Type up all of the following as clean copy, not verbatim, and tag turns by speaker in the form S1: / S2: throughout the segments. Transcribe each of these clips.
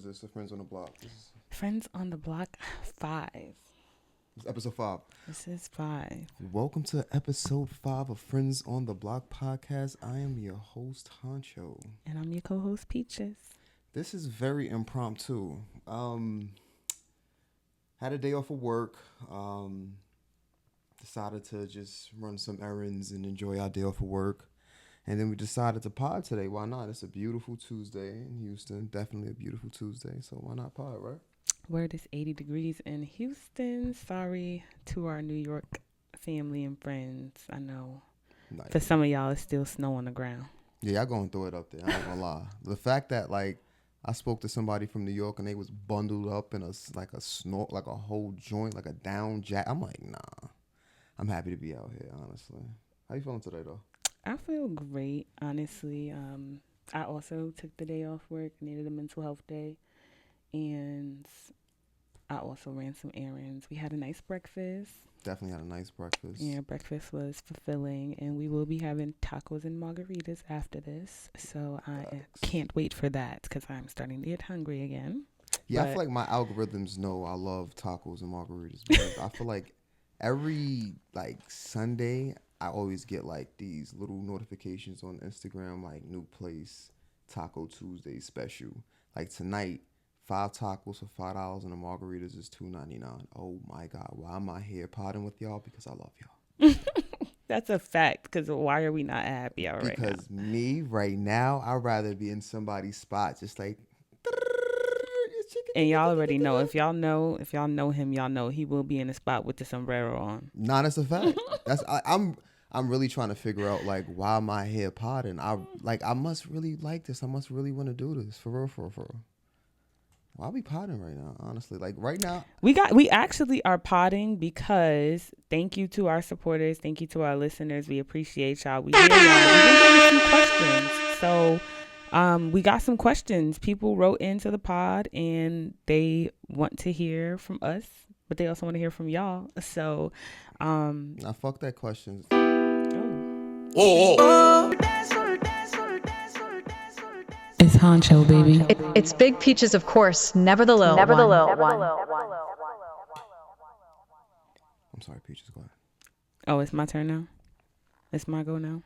S1: is this? The Friends on the Block.
S2: Friends on the Block 5.
S1: This is episode 5.
S2: This is 5.
S1: Welcome to episode 5 of Friends on the Block podcast. I am your host, Huncho.
S2: And I'm your co-host, Peaches.
S1: This is very impromptu. Had a day off of work. Decided to just run some errands and enjoy our day off of work. And then we decided to pod today. Why not? It's a beautiful Tuesday in Houston. Definitely a beautiful Tuesday. So why not pod, right?
S2: Word is 80 degrees in Houston. Sorry to our New York family and friends. I know
S1: Nice.
S2: for some of y'all, it's still snow on the ground.
S1: Yeah, y'all going through it up there. I ain't gonna lie. The fact that, like, I spoke to somebody from New York and they was bundled up in a whole joint, like a down jacket. I'm like, nah. I'm happy to be out here, honestly. How you feeling today, though?
S2: I feel great, honestly. I also took the day off work, needed a mental health day, and I also ran some errands. We had a nice breakfast.
S1: Definitely had a nice breakfast.
S2: Yeah, breakfast was fulfilling, and we will be having tacos and margaritas after this. So I can't wait for that because I'm starting to get hungry again.
S1: Yeah, I feel like my algorithms know I love tacos and margaritas because I feel like every Sunday I always get like these little notifications on Instagram, like new place, Taco Tuesday special. Like tonight, 5 tacos for $5 and the margaritas is $2.99. Oh my God, why am I here potting with y'all? Because I love y'all.
S2: That's a fact. Because why are we not happy hour right now?
S1: Because me right now, I'd rather be in somebody's spot, just like.
S2: And y'all already know. If y'all know him, y'all know he will be in the spot with the sombrero on.
S1: Nah, that's a fact. I'm really trying to figure out like why am I here potting? I must really like this. I must really want to do this for real. Why are we potting right now? Honestly, like right now,
S2: we actually are potting because thank you to our supporters, thank you to our listeners. We appreciate y'all. We hear y'all. We did get a few questions, so we got some questions. People wrote into the pod and they want to hear from us, but they also want to hear from y'all. So,
S1: now fuck that question.
S2: It's Huncho, baby.
S3: It's Big Peaches, of course. Never the little one.
S1: I'm sorry, Peaches. Go ahead.
S2: Oh, it's my turn now. It's my go now.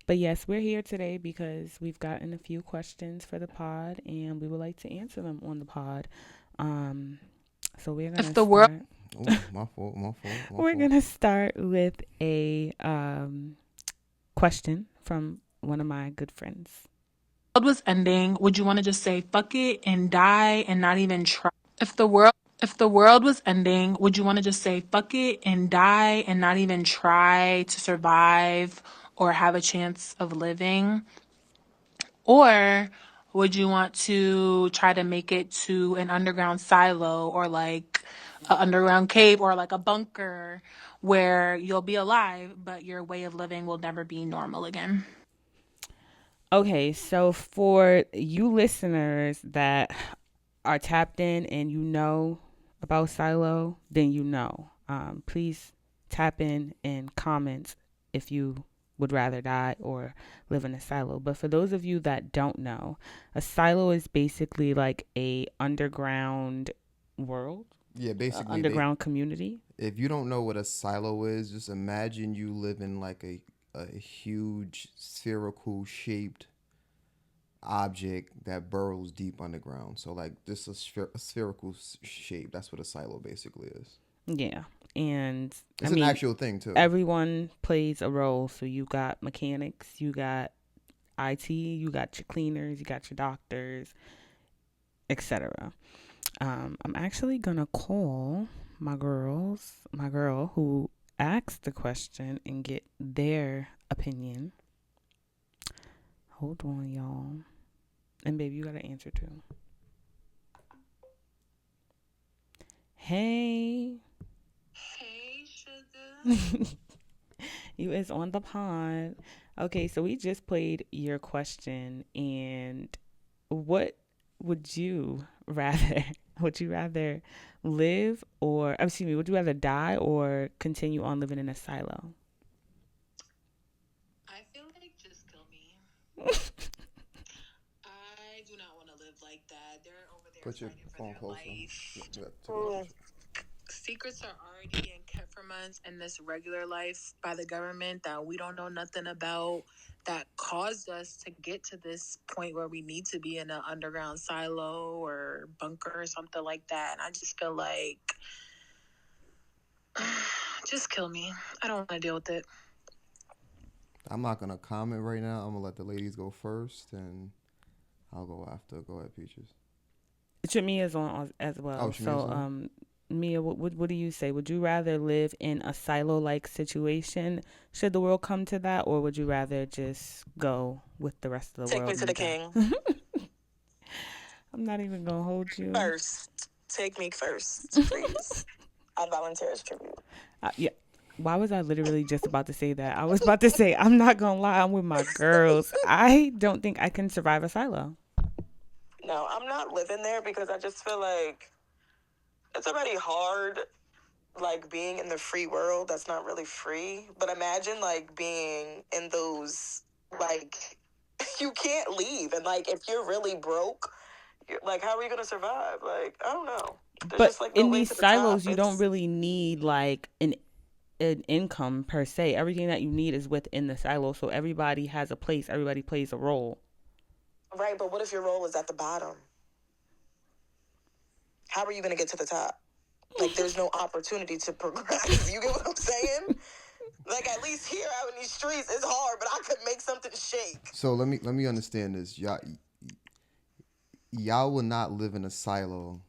S2: But yes, we're here today because we've gotten a few questions for the pod, and we would like to answer them on the pod. So we're gonna start.
S1: My fault.
S2: We're gonna start with a question from one of my good friends.
S4: World was ending, would you want to just say fuck it and die and not even try? If the world was ending, would you want to just say fuck it and die and not even try to survive or have a chance of living? Or would you want to try to make it to an underground silo or like an underground cave or like a bunker where you'll be alive, but your way of living will never be normal again?
S2: Okay, so for you listeners that are tapped in and you know about Silo, then you know. Please tap in and comment if you would rather die or live in a silo. But for those of you that don't know, a silo is basically like a underground world.
S1: Yeah, basically
S2: underground community.
S1: If you don't know what a silo is, just imagine you live in like a huge spherical shaped object that burrows deep underground. So like this is a spherical shape. That's what a silo basically is.
S2: Yeah. And
S1: it's an actual thing too.
S2: Everyone plays a role. So you got mechanics, you got IT, you got your cleaners, you got your doctors, etc. I'm actually gonna call my girl who asked the question and get their opinion. Hold on, y'all. And baby, you gotta answer too. Hey, sugar. You is on the pod. Okay, so we just played your question, and what would you rather? Would you rather live or, would you rather die or continue on living in a silo?
S4: I feel like just kill me. I do not want to live like that. They're over there
S1: Put your
S4: fighting for
S1: phone
S4: their
S1: closer.
S4: life.
S1: Yeah, take it closer.
S4: Secrets are already being kept from us in this regular life by the government that we don't know nothing about, that caused us to get to this point where we need to be in an underground silo or bunker or something like that. And I just feel like, just kill me. I don't want to deal with it.
S1: I'm not gonna comment right now. I'm gonna let the ladies go first, and I'll go after. Go ahead, Peaches.
S2: Mia is on as well.
S1: Oh, Shamia's on?
S2: Mia, what do you say? Would you rather live in a silo-like situation should the world come to that, or would you rather just go with the rest of the world?
S5: Take me to the king.
S2: I'm not even gonna hold you.
S5: First. Take me first, please. I volunteer as tribute.
S2: Yeah. Why was I literally just about to say that? I was about to say, I'm not gonna lie, I'm with my girls. I don't think I can survive a silo.
S5: No, I'm not living there because I just feel like it's already hard, like, being in the free world that's not really free. But imagine, like, being in those, like, you can't leave. And, like, if you're really broke, like, how are you going to survive? Like, I don't know. There's
S2: but
S5: just, like, no
S2: in
S5: way
S2: these
S5: to the
S2: silos,
S5: top.
S2: you don't really need, like, an income per se. Everything that you need is within the silo. So everybody has a place. Everybody plays a role.
S5: Right, but what if your role is at the bottom? How are you going to get to the top? Like, there's no opportunity to progress. You get what I'm saying? Like, at least here out in these streets, it's hard, but I could make something shake.
S1: So let me understand this. Y'all will not live in a silo,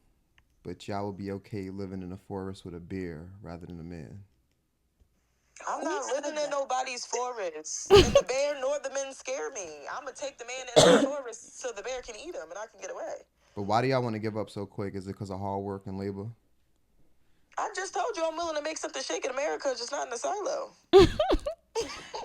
S1: but y'all will be okay living in a forest with a bear rather than a man.
S5: I'm not living in nobody's forest. And the bear nor the men scare me. I'm going to take the man into the forest so the bear can eat him and I can get away.
S1: But why do y'all want to give up so quick? Is it because of hard work and labor?
S5: I just told you I'm willing to make something shake in America, just not in a silo.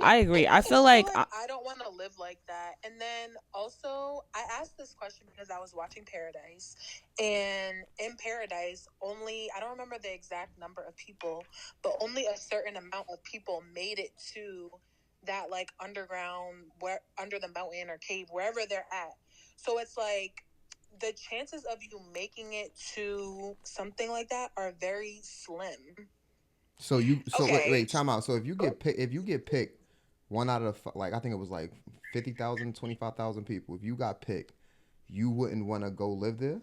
S2: I agree. I feel like
S4: I don't want to live like that. And then also, I asked this question because I was watching Paradise. And in Paradise, I don't remember the exact number of people, but only a certain amount of people made it to that, like, underground, under the mountain or cave, wherever they're at. So it's like, the chances of you making it to something like that are very slim.
S1: So
S5: Okay.
S1: wait, time out. So if you get picked, one out of like I think it was like 50,000, 25,000 people. If you got picked, you wouldn't want to go live there?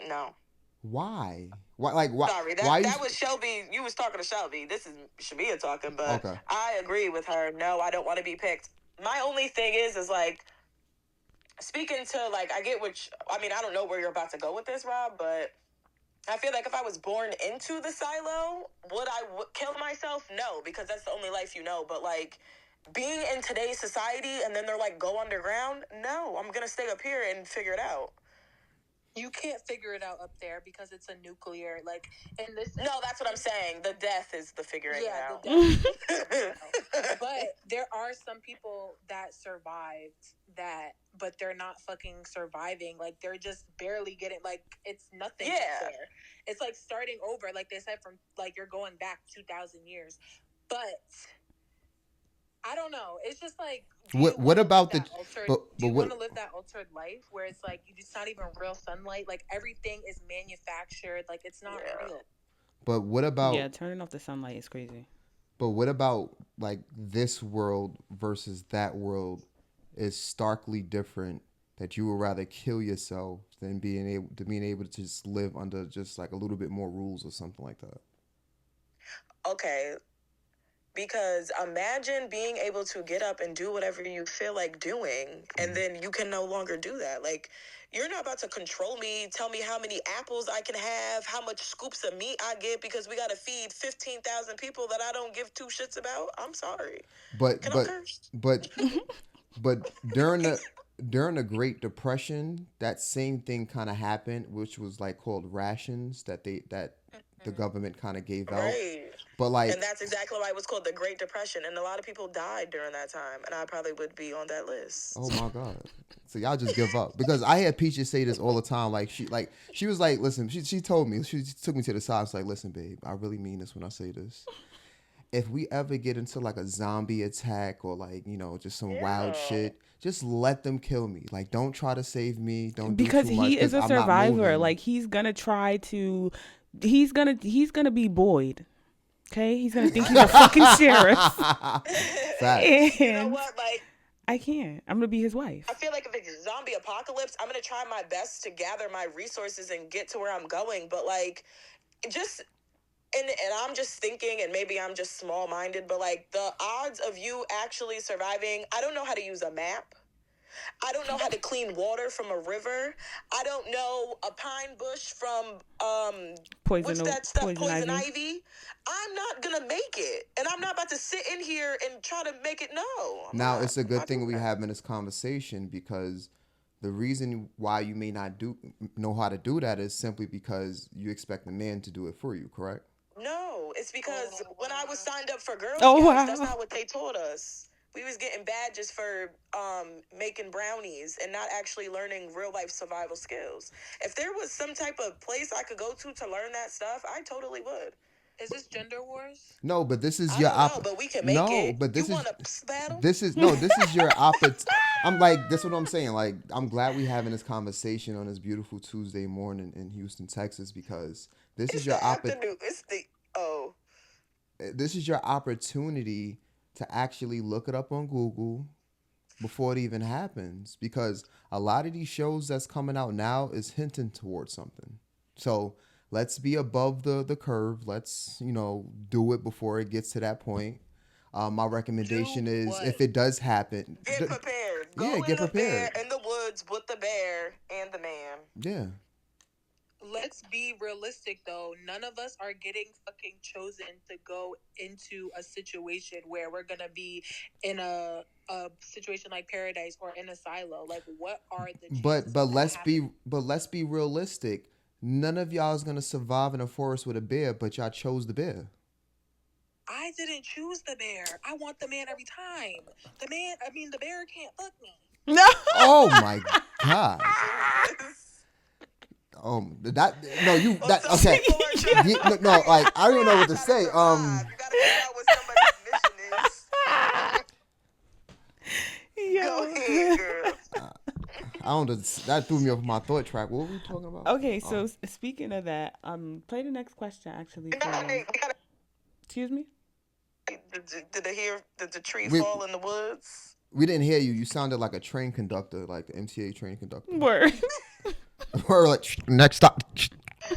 S5: No.
S1: Why? Why? Like why?
S5: Sorry, that was Shelbi. You was talking to Shelbi. This is Shamia talking, but
S1: okay.
S5: I agree with her. No, I don't want to be picked. My only thing is like, speaking to, like, I get I don't know where you're about to go with this, Rob, but I feel like if I was born into the silo, would I kill myself? No, because that's the only life you know. But, like, being in today's society and then they're like, go underground, no, I'm going to stay up here and figure it out.
S4: You can't figure it out up there because it's a nuclear, like, and this.
S5: No, that's what I'm saying. The death is the figuring it out.
S4: The death. But there are some people that survived that, but they're not fucking surviving. Like, they're just barely getting, like, it's nothing up there. It's like starting over, like they said, from, like, you're going back 2,000 years. But I don't know. It's just like,
S1: what about the
S4: altered? Do you want to live that altered life where it's like it's not even real sunlight? Like, everything is manufactured. Like, it's not real.
S1: But what about
S2: turning off the sunlight is crazy.
S1: But what about like this world versus that world is starkly different? That you would rather kill yourself than being able to just live under just like a little bit more rules or something like that.
S5: Okay. Because imagine being able to get up and do whatever you feel like doing, and then you can no longer do that. Like, you're not about to control me, tell me how many apples I can have, how much scoops of meat I get, because we got to feed 15,000 people that I don't give two shits about. I'm sorry.
S1: But during the Great Depression, that same thing kind of happened, which was like called rations that the government kind of gave out.
S5: Right.
S1: But like,
S5: and that's exactly why it was called the Great Depression, and a lot of people died during that time, and I probably would be on that list.
S1: Oh my God! So y'all just give up, because I hear Peaches say this all the time. Like she was like, listen, she told me, she took me to the side. It's like, listen, babe, I really mean this when I say this. if we ever get into like a zombie attack or like, just some wild
S5: Yeah.
S1: shit, just let them kill me. Like, don't try to save me. Don't do
S2: Because
S1: too much
S2: he is
S1: because
S2: a
S1: I'm not
S2: survivor.
S1: moving.
S2: Like he's gonna try to, he's gonna be Boyd. Okay, he's gonna think he's a fucking sheriff,
S1: Facts.
S5: You know
S2: and
S5: what? Like,
S2: I can't. I'm gonna be his
S5: I
S2: wife.
S5: feel like if it's a zombie apocalypse, I'm gonna try my best to gather my resources and get to where I'm going. But like, just and I'm just thinking, and maybe I'm just small minded, but like the odds of you actually surviving, I don't know how to use a map. I don't know how to clean water from a river. I don't know a pine bush from what's that stuff? Poison
S2: ivy.
S5: ivy. I'm not gonna make it, and I'm not about to sit in here and try to make it. No, I'm
S1: Now,
S5: not.
S1: it's a
S5: I'm
S1: good
S5: not
S1: thing
S5: doing
S1: we
S5: that.
S1: having this conversation because the reason why you may not know how to do that is simply because you expect a man to do it for you, correct?
S5: No, it's because when I was signed up for Girl
S2: Oh,
S5: Scouts,
S2: wow.
S5: that's not what they taught us. We was getting badges for making brownies and not actually learning real life survival skills. If there was some type of place I could go to learn that stuff, I totally would. Is this gender wars?
S1: No, but this is
S5: I
S1: your
S5: don't know, but we can make
S1: No,
S5: it.
S1: but
S5: You want a battle?
S1: this is no, this is your I'm like, that's what I'm saying. Like, I'm glad we having this conversation on this beautiful Tuesday morning in Houston, Texas, because this
S5: It's
S1: is your
S5: the afternoon. It's the
S1: this is your opportunity to actually look it up on Google before it even happens, because a lot of these shows that's coming out now is hinting towards something. So let's be above the curve. Let's do it before it gets to that point. My recommendation is, if it does happen,
S5: get prepared. Go
S1: yeah,
S5: in
S1: get
S5: the bear
S1: prepared.
S5: in the woods with the bear and the man.
S1: Yeah.
S4: Let's be realistic though. None of us are getting fucking chosen to go into a situation where we're gonna be in a situation like Paradise or in a silo. Like, what are the chances
S1: But
S4: of that happening?
S1: let's be realistic. None of y'all is gonna survive in a forest with a bear, but y'all chose the bear.
S4: I didn't choose the bear. I want the man every time. The bear can't fuck me.
S2: No.
S1: Oh my god. That no, you that okay. No, like, I don't even know what to say.
S5: You gotta figure out what somebody's mission is.
S2: Yo.
S5: Go ahead, girl.
S1: I don't. That threw me off my thought track. What were we talking about?
S2: Okay, so speaking of that, play the next question actually. Excuse me.
S5: Did they hear the tree
S1: We-
S5: fall in the woods?
S1: We didn't hear you. You sounded like a train conductor, like the MTA train conductor.
S2: Word.
S1: Or like, next stop.
S5: I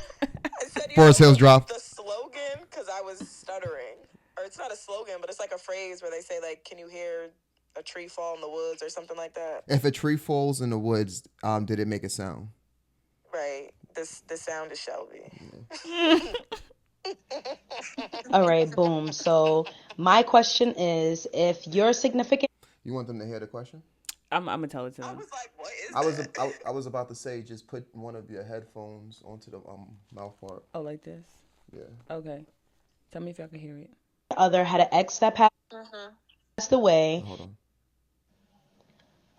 S5: said,
S1: Forest Hills Drive.
S5: The slogan, because I was stuttering. Or it's not a slogan, but it's like a phrase where they say, like, can you hear a tree fall in the woods or something like that?
S1: If a tree falls in the woods, did it make a sound?
S5: Right. The sound is Shelby.
S6: All right, boom. So my question is, if your significant
S1: You want them to hear the question?
S2: I'm gonna tell it to
S5: I
S2: them.
S5: was like, what is that?
S1: I was about to say, just put one of your headphones onto the mouth part.
S2: Oh, like this?
S1: Yeah.
S2: Okay. Tell me if y'all can hear it.
S6: other had an ex that passed away.
S1: Hold on.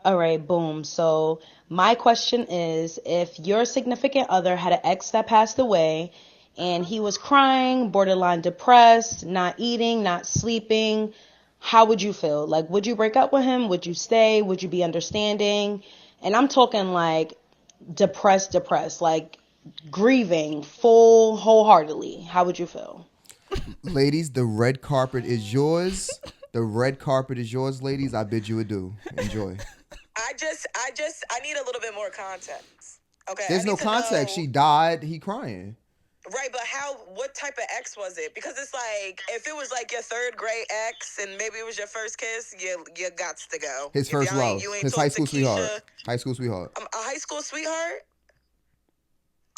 S6: All right, boom. So my question is, if your significant other had an ex that passed away and he was crying, borderline depressed, not eating, not sleeping, how would you feel? Like, would you break up with him? Would you stay? Would you be understanding? And I'm talking like depressed, like grieving full wholeheartedly. How would you feel?
S1: Ladies, the red carpet is yours. The red carpet is yours, ladies. I bid you adieu. Enjoy.
S5: I need a little bit more context. Okay.
S1: There's no context. She died. He crying.
S5: Right, but what type of ex was it? Because it's like, if it was like your third grade ex and maybe it was your first kiss, you gots to go.
S1: His first love. His high school sweetheart. High school sweetheart.
S5: A high school sweetheart?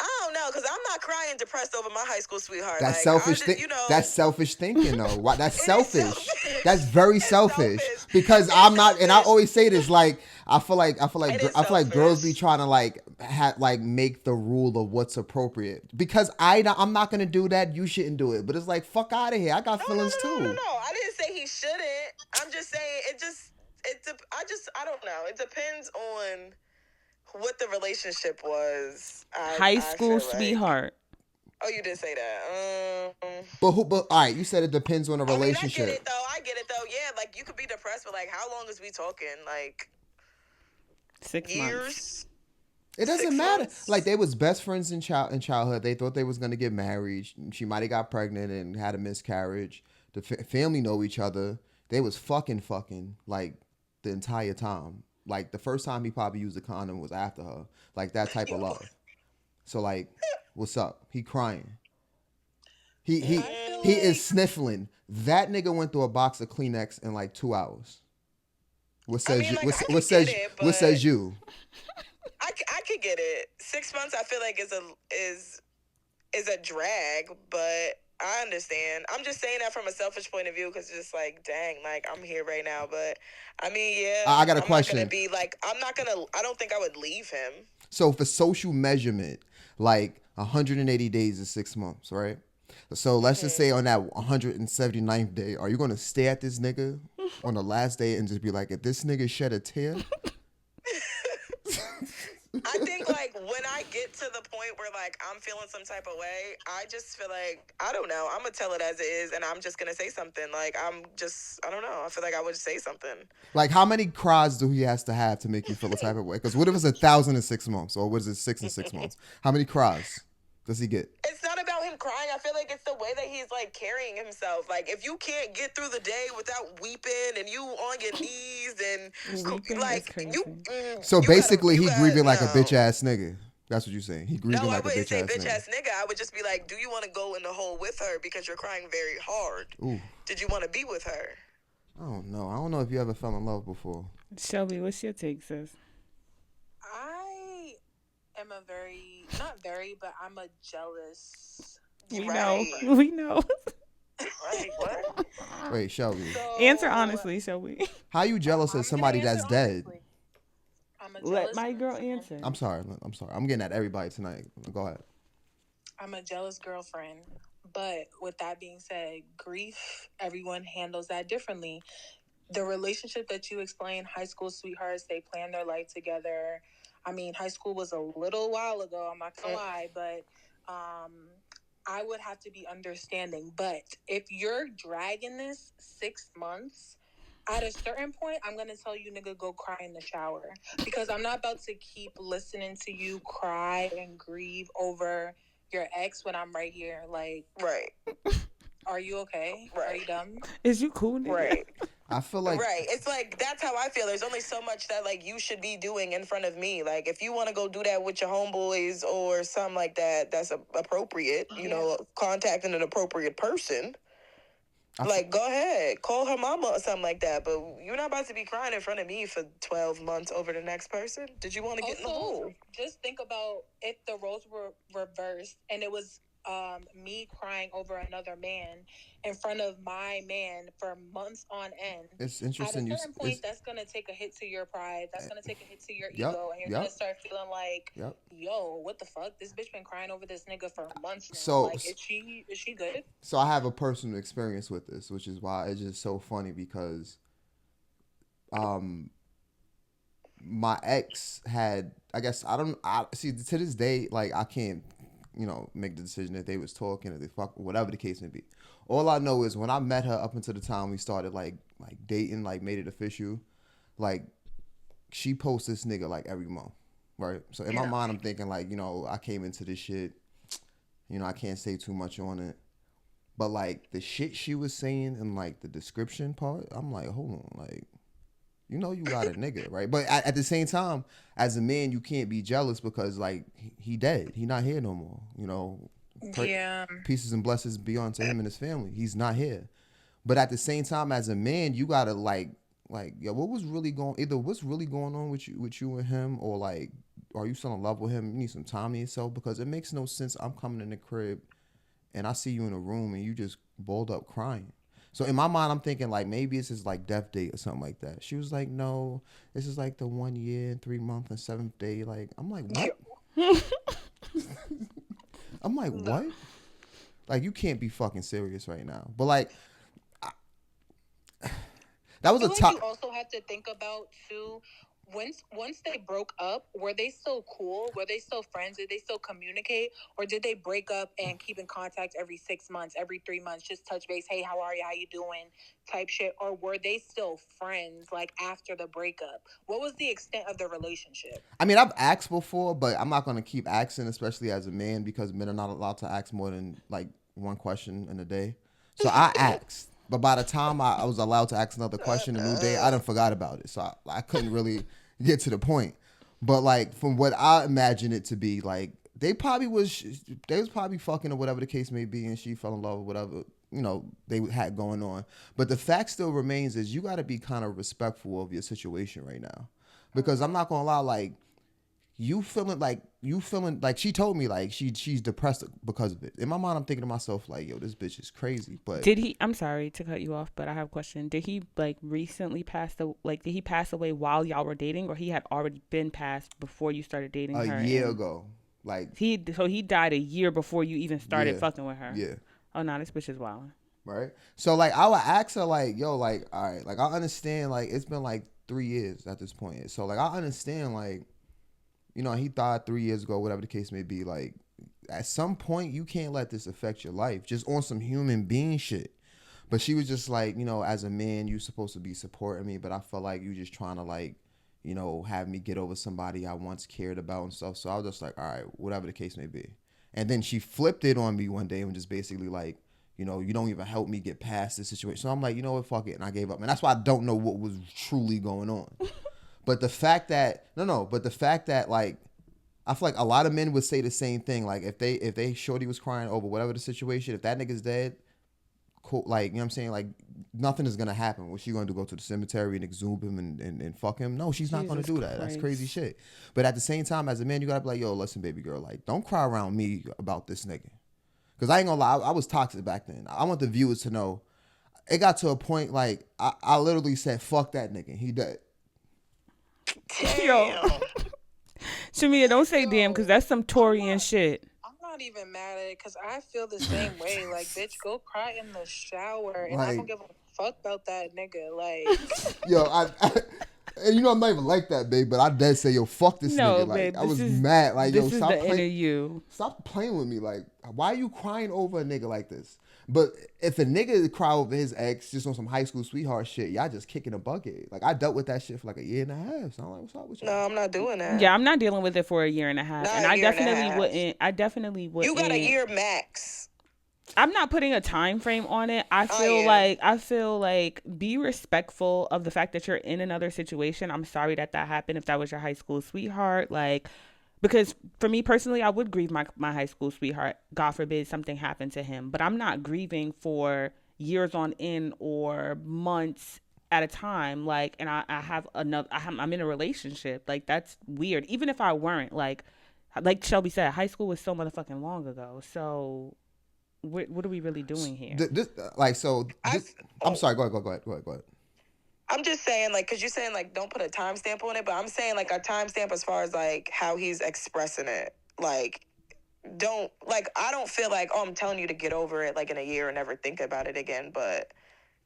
S5: I don't know, because I'm not crying depressed over my high school sweetheart.
S1: That's
S5: like,
S1: selfish. That's selfish thinking, though. Why? That's selfish. That's very selfish. Because I'm not, and I always say this. Like, I feel like girls be trying to like make the rule of what's appropriate. Because I'm not gonna do that. You shouldn't do it. But it's like, fuck out of here. I got feelings too.
S5: No. I didn't say he shouldn't. I'm just saying I don't know. It depends on what the relationship was.
S2: High school sweetheart.
S5: Oh, you did say that.
S1: But all right, you said it depends on the
S5: I mean,
S1: relationship.
S5: I get it though. Yeah, like you could be depressed, but like, how long is we talking? Like
S2: 6
S5: years?
S2: months.
S1: It doesn't
S5: 6
S1: matter.
S5: months?
S1: Like they was best friends in childhood. They thought they was gonna get married. She might have got pregnant and had a miscarriage. The family know each other. They was fucking like the entire time. Like the first time he probably used a condom was after her. Like that type of love. So like, what's up? He crying. He is sniffling. That nigga went through a box of Kleenex in like 2 hours. What says
S5: I mean,
S1: you?
S5: like, I
S1: What
S5: could
S1: says
S5: get it,
S1: what says
S5: but
S1: you?
S5: I could get it. 6 months, I feel like is a drag, but I understand. I'm just saying that from a selfish point of view because it's just like, dang, like I'm here right now. But I mean, yeah,
S1: I got a
S5: I'm
S1: question.
S5: not gonna be like, I don't think I would leave him.
S1: So for social measurement, like 180 days is 6 months, right? So let's just say on that 179th day, are you gonna stay at this nigga on the last day and just be like, if this nigga shed a tear?
S5: I think like when I get to the point where like I'm feeling some type of way, I just feel like I don't know. I'm gonna tell it as it is, and I'm just gonna say something. Like I don't know. I feel like I would say something.
S1: Like how many cries do he has to have to make you feel a type of way? Because what if it's 1,000 in 6 months, or what is it 6 in 6 months? How many cries does he get?
S5: It's not about him crying. I feel like it's the way that he's like carrying himself. Like if you can't get through the day without weeping and you on your knees and
S2: Weeping is
S5: like
S2: crazy.
S1: So basically, he grieving like a
S5: no.
S1: bitch ass nigga. That's what you're saying. He grieving
S5: No, I
S1: like a
S5: wouldn't
S1: bitch
S5: say
S1: ass
S5: bitch
S1: nigga.
S5: ass nigga. I would just be like, do you want to go in the hole with her because you're crying very hard?
S1: Ooh.
S5: Did you want to be with her?
S1: I don't know. I don't know if you ever fell in love before.
S2: Shelby, what's your take, sis?
S4: I am but I'm a jealous.
S2: We
S5: Right.
S2: know. We know.
S5: Right, what?
S1: Wait, Shelby.
S4: So,
S2: Answer honestly, Shelby.
S1: How you jealous of somebody that's dead?
S4: honestly. I'm a
S2: Let
S4: jealous
S2: my girl
S4: person.
S2: answer.
S1: I'm sorry. I'm getting at everybody tonight. Go ahead.
S4: I'm a jealous girlfriend. But with that being said, grief, everyone handles that differently. The relationship that you explained, high school sweethearts, they plan their life together. I mean, high school was a little while ago, I'm not gonna lie, but I would have to be understanding. But if you're dragging this 6 months, at a certain point, I'm going to tell you, nigga, go cry in the shower. Because I'm not about to keep listening to you cry and grieve over your ex when I'm right here. Like,
S5: Right.
S4: are you okay?
S5: Right.
S4: Are you dumb?
S2: Is you cool, nigga?
S5: Right.
S1: I feel like
S5: Right. It's like that's how I feel. There's only so much that like you should be doing in front of me. Like if you want to go do that with your homeboys or something like that, that's appropriate. You know, contacting an appropriate person. Like go ahead, call her mama or something like that. But you're not about to be crying in front of me for 12 months over the next person. Did you want to get in the hole?
S4: Just think about if the roles were reversed and it was me crying over another man in front of my man for months on end.
S1: it's interesting.
S4: At a certain point, that's going to take a hit to your pride. That's going to take a hit to your
S1: Yep,
S4: ego. And you're
S1: yep.
S4: going to start feeling like,
S1: Yep.
S4: yo, what the fuck? This bitch been crying over this nigga for months now.
S1: So-
S4: Like, is she good?
S1: So I have a personal experience with this, which is why it's just so funny because my ex had, I see to this day, like I can't, make the decision if they was talking or they fuck, whatever the case may be. All I know is when I met her up until the time we started like dating, like made it official, like she posts this nigga like every month, right? So in my mind, I'm thinking like, I came into this shit, I can't say too much on it. But like the shit she was saying in like the description part, I'm like, hold on, like, you got a nigga, right? But at the same time, as a man, you can't be jealous because like he dead, he not here no more. Pieces and blessings be unto him and his family. He's not here. But at the same time, as a man, you gotta like, yo, what's really going on with you and him, or like, are you still in love with him? You need some time to yourself because it makes no sense. I'm coming in the crib and I see you in a room and you just balled up crying. So in my mind, I'm thinking like maybe this is like death date or something like that. She was like, no, this is like the 1 year and 3 month and 7th day. Like, I'm like, what? I'm like, what? Like, you can't be fucking serious right now. But like, that was a
S4: top.
S1: top.
S4: You also have to think about too once they broke up, were they still cool? Were they still friends? Did they still communicate, or did they break up and keep in contact every 6 months, every 3 months, just touch base? Hey, how are you? How you doing? Type shit. Or were they still friends like after the breakup? What was the extent of the relationship?
S1: I mean, I've asked before, but I'm not gonna keep asking, especially as a man, because men are not allowed to ask more than like one question in a day. So I asked, but by the time I was allowed to ask another question a new day, I done forgot about it. So I couldn't really get to the point. But like from what I imagine it to be, like they was probably fucking or whatever the case may be, and she fell in love or whatever they had going on. But the fact still remains is you got to be kind of respectful of your situation right now, because I'm not gonna lie, like you feeling like she told me like she's depressed because of it. In my mind, I'm thinking to myself like, yo, this bitch is crazy. But
S2: I'm sorry to cut you off, but I have a question. Did he like recently did he pass away while y'all were dating, or he had already been passed before you started dating her?
S1: A year ago. Like
S2: he died a year before you even started fucking with her.
S1: Yeah.
S2: Oh no, this bitch is wild.
S1: Right. So like I would ask her like, yo, like, all right, like I understand like it's been like 3 years at this point. So like I understand like, he died 3 years ago, whatever the case may be. Like at some point you can't let this affect your life just on some human being shit. But she was just like, as a man, you supposed to be supporting me, but I felt like you just trying to like, have me get over somebody I once cared about and stuff. So I was just like, all right, whatever the case may be. And then she flipped it on me one day and just basically like, you don't even help me get past this situation. So I'm like, you know what, fuck it. And I gave up. And that's why I don't know what was truly going on. But the fact that, like, I feel like a lot of men would say the same thing. Like if they shorty was crying over whatever the situation, if that nigga's dead, cool, like, you know what I'm saying? Like nothing is going to happen. What's she going to do? Go to the cemetery and exhume him and fuck him? No, she's not going to do that. That's crazy shit. But at the same time, as a man, you got to be like, yo, listen, baby girl, like don't cry around me about this nigga. Because I ain't gonna lie, I was toxic back then. I want the viewers to know. It got to a point like I literally said, "Fuck that nigga, he dead."
S2: Yo, Shamia, don't say damn, because that's some Torian shit.
S4: I'm not even mad at it because I feel the same way. Like, bitch, go cry in the shower, and I don't give a fuck about that nigga. Like,
S1: yo, and I'm not even like that, babe. But I did say, yo, fuck this nigga. Like,
S2: babe,
S1: I was mad. Like, yo, stop playing with me. Like, why are you crying over a nigga like this? But if a nigga cry over his ex just on some high school sweetheart shit, y'all just kicking a bucket. Like, I dealt with that shit for like a year and a half. So I'm like, what's up with you?
S5: No, I'm not doing that.
S2: Yeah, I'm not dealing with it for a year and a half. And I definitely wouldn't.
S5: You got a year max.
S2: I'm not putting a time frame on it. I feel like be respectful of the fact that you're in another situation. I'm sorry that happened if that was your high school sweetheart. Like, because for me personally, I would grieve my high school sweetheart. God forbid something happened to him. But I'm not grieving for years on end or months at a time. Like, and I'm in a relationship. Like, that's weird. Even if I weren't, like Shelbi said, high school was so motherfucking long ago. So what are we really doing here?
S1: I'm sorry. Go ahead.
S5: I'm just saying, like, because you're saying, like, don't put a timestamp on it, but I'm saying, like, a timestamp as far as, like, how he's expressing it. Like, I don't feel like, oh, I'm telling you to get over it, like, in a year and never think about it again, but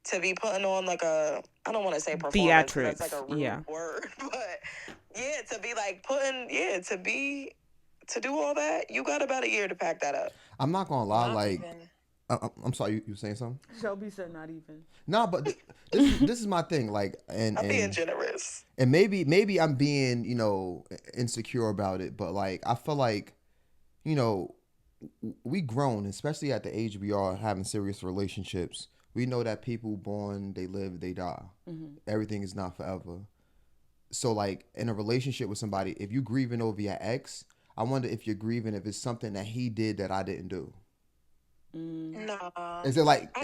S5: to be putting on, like, I don't want to say performance, that's, like, a rude word, but, yeah, to be, like, to do all that, you got about a year to pack that up.
S1: I'm not gonna lie, I'm sorry, you were saying something?
S2: Shelbi said not even.
S1: No, but this is my thing. Like, I'm
S5: being generous.
S1: And maybe I'm being, insecure about it. But like, I feel like, we grown, especially at the age we are having serious relationships. We know that people born, they live, they die. Mm-hmm. Everything is not forever. So like in a relationship with somebody, if you grieving over your ex, I wonder if you're grieving if it's something that he did that I didn't do.
S5: No.
S1: Is it like
S5: I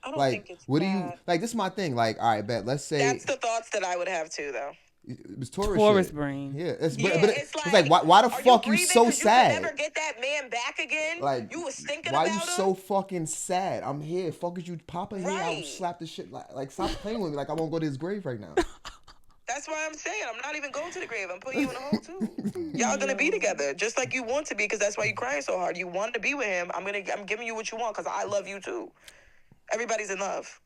S5: don't
S1: like
S5: think it's
S1: what
S5: that.
S1: do you like? This is my thing. Like, all right, bet. Let's say
S5: that's the thoughts that I would have too, though.
S1: It's
S2: Taurus brain.
S1: Yeah, it's like why the fuck you so sad?
S5: You could never get that man back again. Like you was thinking
S1: why
S5: about
S1: you
S5: him?
S1: so fucking sad? I'm here. Fuck is you popping here? I'll slap the shit. Like stop playing with me. Like I won't go to his grave right now.
S5: That's why I'm saying I'm not even going to the grave. I'm putting you in a hole too. Y'all gonna be together just like you want to be, because that's why you crying so hard. You want to be with him. I'm giving you what you want because I love you too. Everybody's in love.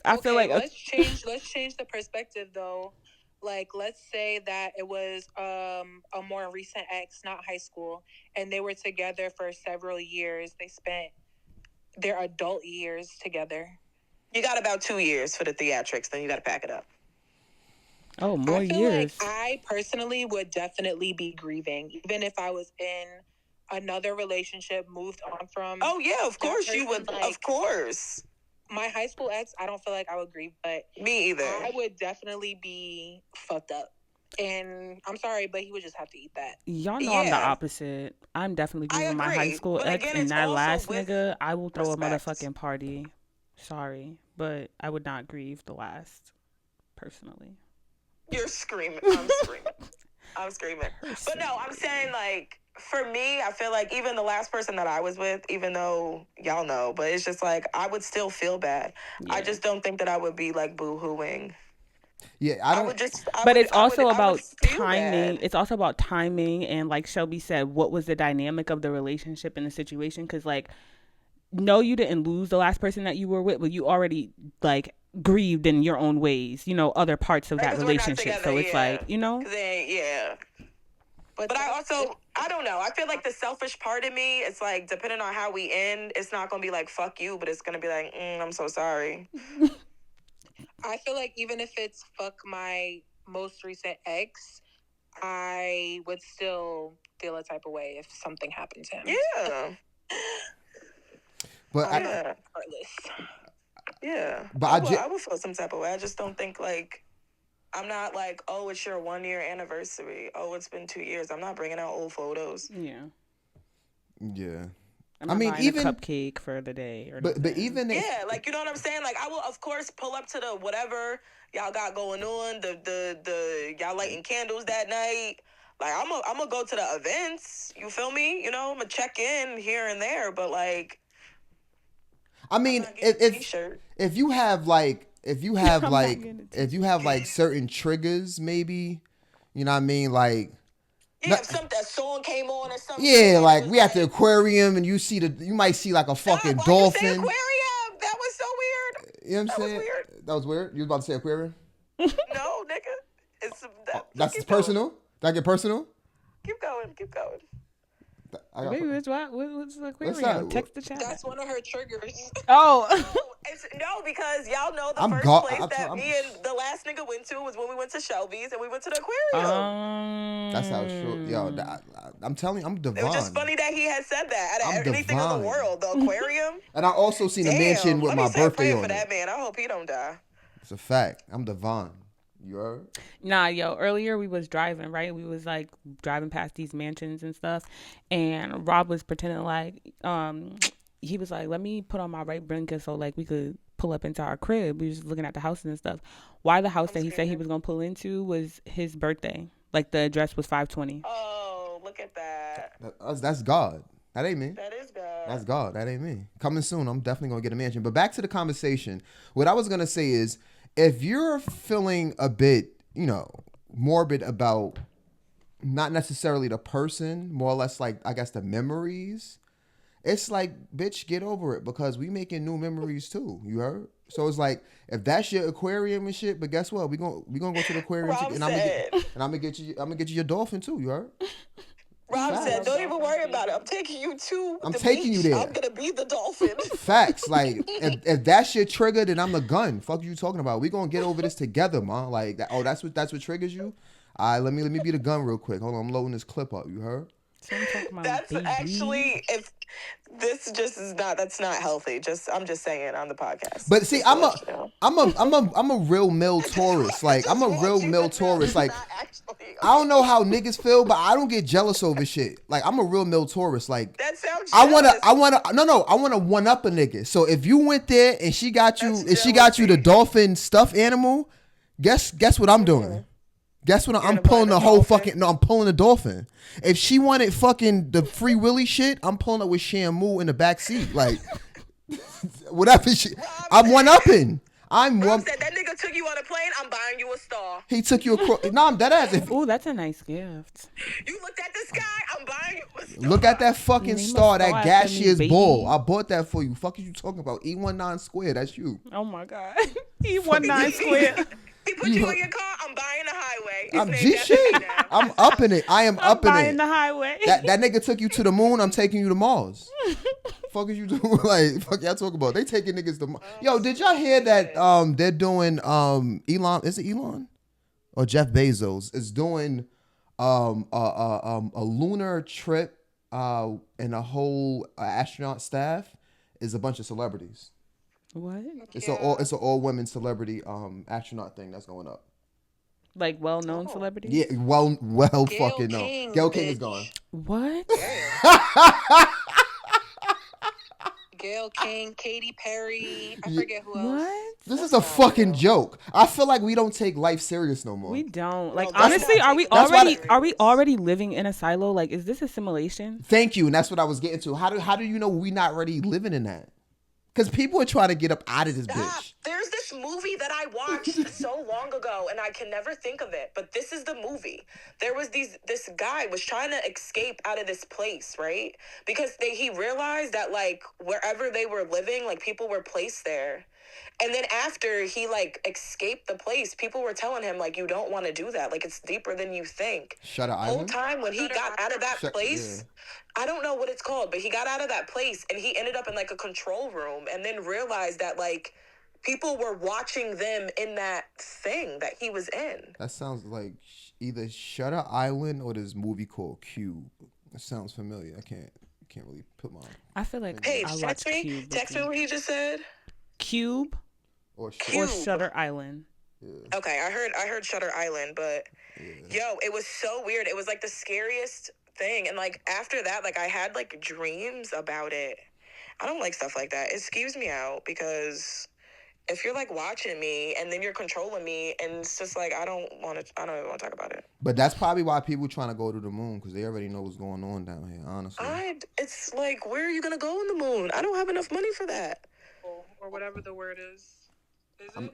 S2: I feel like
S4: let's change the perspective though. like, let's say that it was a more recent ex, not high school, and they were together for several years. They spent their adult years together.
S5: You got about 2 years for the theatrics, then you got to pack it up.
S2: Oh, more
S4: I feel
S2: years.
S4: like I personally would definitely be grieving, even if I was in another relationship, moved on from.
S5: Oh yeah, of course
S4: person,
S5: you would.
S4: like,
S5: of course.
S4: My high school ex, I don't feel like I would grieve, but
S5: Me either.
S4: I would definitely be fucked up. And I'm sorry, but he would just have to eat that.
S2: Y'all know I'm the opposite. I'm definitely grieving my high school
S5: But
S2: ex,
S5: again,
S2: and
S5: it's
S2: that
S5: also
S2: last
S5: with
S2: nigga, I will throw
S5: respect.
S2: a motherfucking party. Sorry, but I would not grieve the last, personally.
S5: You're screaming. I'm screaming. I'm screaming. But no, I'm saying, like, for me, I feel like even the last person that I was with, even though y'all know, but it's just like I would still feel bad.
S2: Yeah.
S5: I just don't think that I would be like boo-hooing.
S1: Yeah, I don't.
S2: But it's also about timing. It's also about timing, and like Shelbi said, what was the dynamic of the relationship and the situation? Because like, no, you didn't lose the last person that you were with, but you already like grieved in your own ways. You know, other parts of that relationship.
S5: Together,
S2: so it's like, you know.
S5: Yeah. But I don't know. I feel like the selfish part of me, it's like, depending on how we end, it's not going to be like, fuck you, but it's going to be like, I'm so sorry.
S4: I feel like even if it's fuck my most recent ex, I would still feel a type of way if something happened to him.
S5: Yeah.
S1: But
S5: yeah.
S1: But
S5: I would feel some type of way. I just don't think, like, I'm not like, oh, it's your 1 year anniversary. Oh, it's been 2 years. I'm not bringing out old photos.
S2: Yeah.
S1: Yeah.
S2: I mean, even a cupcake for the day, or
S1: but even if,
S5: like, you know what I'm saying? Like, I will of course pull up to the whatever y'all got going on. The y'all lighting candles that night. Like, I'm gonna go to the events. You feel me? You know, I'm gonna check in here and there. But like,
S1: I mean, if you have like certain triggers, maybe, you know what I mean, like.
S5: Yeah, if that song came on or something.
S1: Yeah, like we at the aquarium and you might see like a fucking dolphin.
S5: You say aquarium? That was so weird.
S1: You know what I'm saying? That was weird. You was about to say aquarium?
S5: No, nigga.
S1: That's personal? Did I get personal?
S5: Keep going.
S2: Baby, what's the aquarium? Text the chat.
S4: That's one of her triggers.
S2: Oh.
S5: No, because y'all know the first place that me and the last nigga went to was when we went to Shelbi's and we went to the aquarium.
S1: That's how true. Yo, I'm telling you, I'm divine.
S5: It was just funny that he had said that. Out of anything in the world, the aquarium.
S1: And I also seen a mansion with my birthday on it.
S5: For that man, I hope he don't die.
S1: It's a fact. I'm divine. You heard?
S2: Nah, yo, earlier we was driving, right? We was like driving past these mansions and stuff, and Rob was pretending like, he was like, let me put on my right blinker so like we could pull up into our crib. We was just looking at the houses and stuff. Why the house that he said he was gonna pull into was his birthday. Like the address was 520.
S5: Oh, look at that.
S1: That's God. That ain't me.
S5: That is God.
S1: That's God. That ain't me. Coming soon. I'm definitely gonna get a mansion. But back to the conversation. What I was gonna say is, if you're feeling a bit, you know, morbid about not necessarily the person, more or less like, I guess, the memories, it's like, bitch, get over it, because we making new memories too. You heard? So it's like, if that's your aquarium and shit, but guess what? We gonna go to the aquarium and I'm gonna get you your dolphin too. You heard?
S5: Rob said, don't even worry about it. I'm taking you to
S1: I'm taking you there.
S5: I'm going to be the dolphin.
S1: Facts. Like, if that's your trigger, then I'm the gun. Fuck you talking about? We going to get over this together, man. Like, that's what triggers you? All right, let me be the gun real quick. Hold on, I'm loading this clip up. You heard?
S5: That's actually, if this just is not, that's not healthy. I'm just saying on the podcast.
S1: But see, I'm a real male Taurus. Like, I'm a real male Taurus. Like, I don't know how niggas feel, but I don't get jealous over shit. Like, I'm a real male Taurus. Like,
S5: that sounds.
S1: I wanna one up a nigga. So if you went there and she got you the dolphin stuffed animal, guess what I'm doing? Guess what? I'm pulling the whole dolphin? I'm pulling the dolphin. If she wanted fucking the Free Willy shit, I'm pulling up with Shamu in the back seat. Like, whatever shit. I'm one-upping.
S5: Rob said, that nigga took you on a plane, I'm buying you a star.
S1: He took you across. No, I'm dead ass.
S2: Ooh, that's a nice gift.
S5: You looked at the sky, I'm buying you a star.
S1: Look at that fucking star, that gaseous ball. I bought that for you. Fuck is you talking about? E19 square, that's you.
S2: Oh my God. E19 square.
S5: He put you in your car, I'm buying a highway. He's
S1: I'm
S5: named
S1: G
S5: after me
S1: shit.
S5: now.
S1: I'm up in it. I am
S2: I'm
S1: up in
S2: buying
S1: it.
S2: the highway.
S1: That nigga took you to the moon. I'm taking you to Mars. Fuck is you doing? Like, fuck y'all talking about? They taking niggas to Mars. Yo, did y'all hear that? They're doing Elon. Is it Elon or Jeff Bezos is doing a lunar trip and a whole astronaut staff is a bunch of celebrities.
S2: What?
S1: It's an all women celebrity astronaut thing that's going up.
S2: Like well-known celebrities?
S1: Yeah, well,
S5: Gayle
S1: fucking no.
S5: King,
S1: Gayle King is
S5: bitch.
S1: gone.
S2: What?
S5: Gayle King, Katy Perry. I forget who else.
S2: What?
S1: This is a fucking joke. I feel like we don't take life serious no more.
S2: We don't. Like
S5: that's
S2: honestly,
S5: not
S2: are we
S5: taking it
S2: already
S5: serious.
S2: are we already living in a silo? Like, is this a simulation?
S1: Thank you, and that's what I was getting to. How do you know we not already living in that? Because people are trying to get up out of this bitch.
S5: There's this movie that I watched so long ago, and I can never think of it. But this is the movie. There was this guy was trying to escape out of this place, right? Because he realized that like wherever they were living, like people were placed there. And then after he like escaped the place, people were telling him like you don't want to do that. Like it's deeper than you think.
S1: Shutter
S5: Whole
S1: Island.
S5: time when he got out of that place.
S1: Yeah.
S5: I don't know what it's called, but he got out of that place and he ended up in like a control room and then realized that like people were watching them in that thing that he was in.
S1: That sounds like either Shutter Island or this movie called Cube. It sounds familiar. I can't really put my.
S2: I feel like
S5: Hey,
S2: I
S5: text
S2: watched
S5: me.
S2: Cube.
S5: Text me what he just said.
S2: Cube
S1: Or
S2: or Shutter Island.
S1: Yeah.
S5: Okay, I heard Shutter Island, but yo, it was so weird. It was like the scariest thing, and like after that, like I had like dreams about it. I don't like stuff like that. It skews me out because if you're like watching me and then you're controlling me, and it's just like I don't even want to talk about it.
S1: But that's probably why people trying to go to the moon because they already know what's going on down here. Honestly,
S5: It's like where are you gonna go on the moon? I don't have enough money for that.
S7: Or whatever the word is. Is it?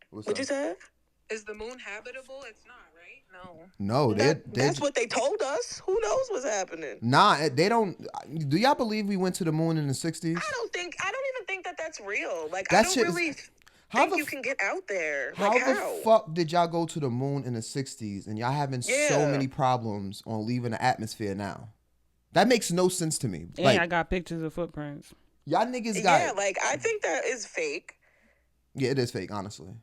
S5: What'd you say?
S7: Is the moon habitable? It's not, right? No.
S1: No,
S5: That's what they told us. Who knows what's happening?
S1: Nah, they don't. Do y'all believe we went to the moon in the 60s?
S5: I don't even think that that's real. Like
S1: That
S5: I
S1: shit
S5: don't
S1: is-
S5: really
S1: How
S5: think
S1: the
S5: you can get out there.
S1: How
S5: Like
S1: the fuck did y'all go to the moon in the 60s and y'all having so
S5: Yeah.
S1: many problems on leaving the atmosphere now? That makes no sense to me.
S2: And
S1: Like,
S2: I got pictures of footprints.
S1: y'all niggas got.
S5: Yeah, like I think that is fake.
S1: Yeah, it is fake, honestly.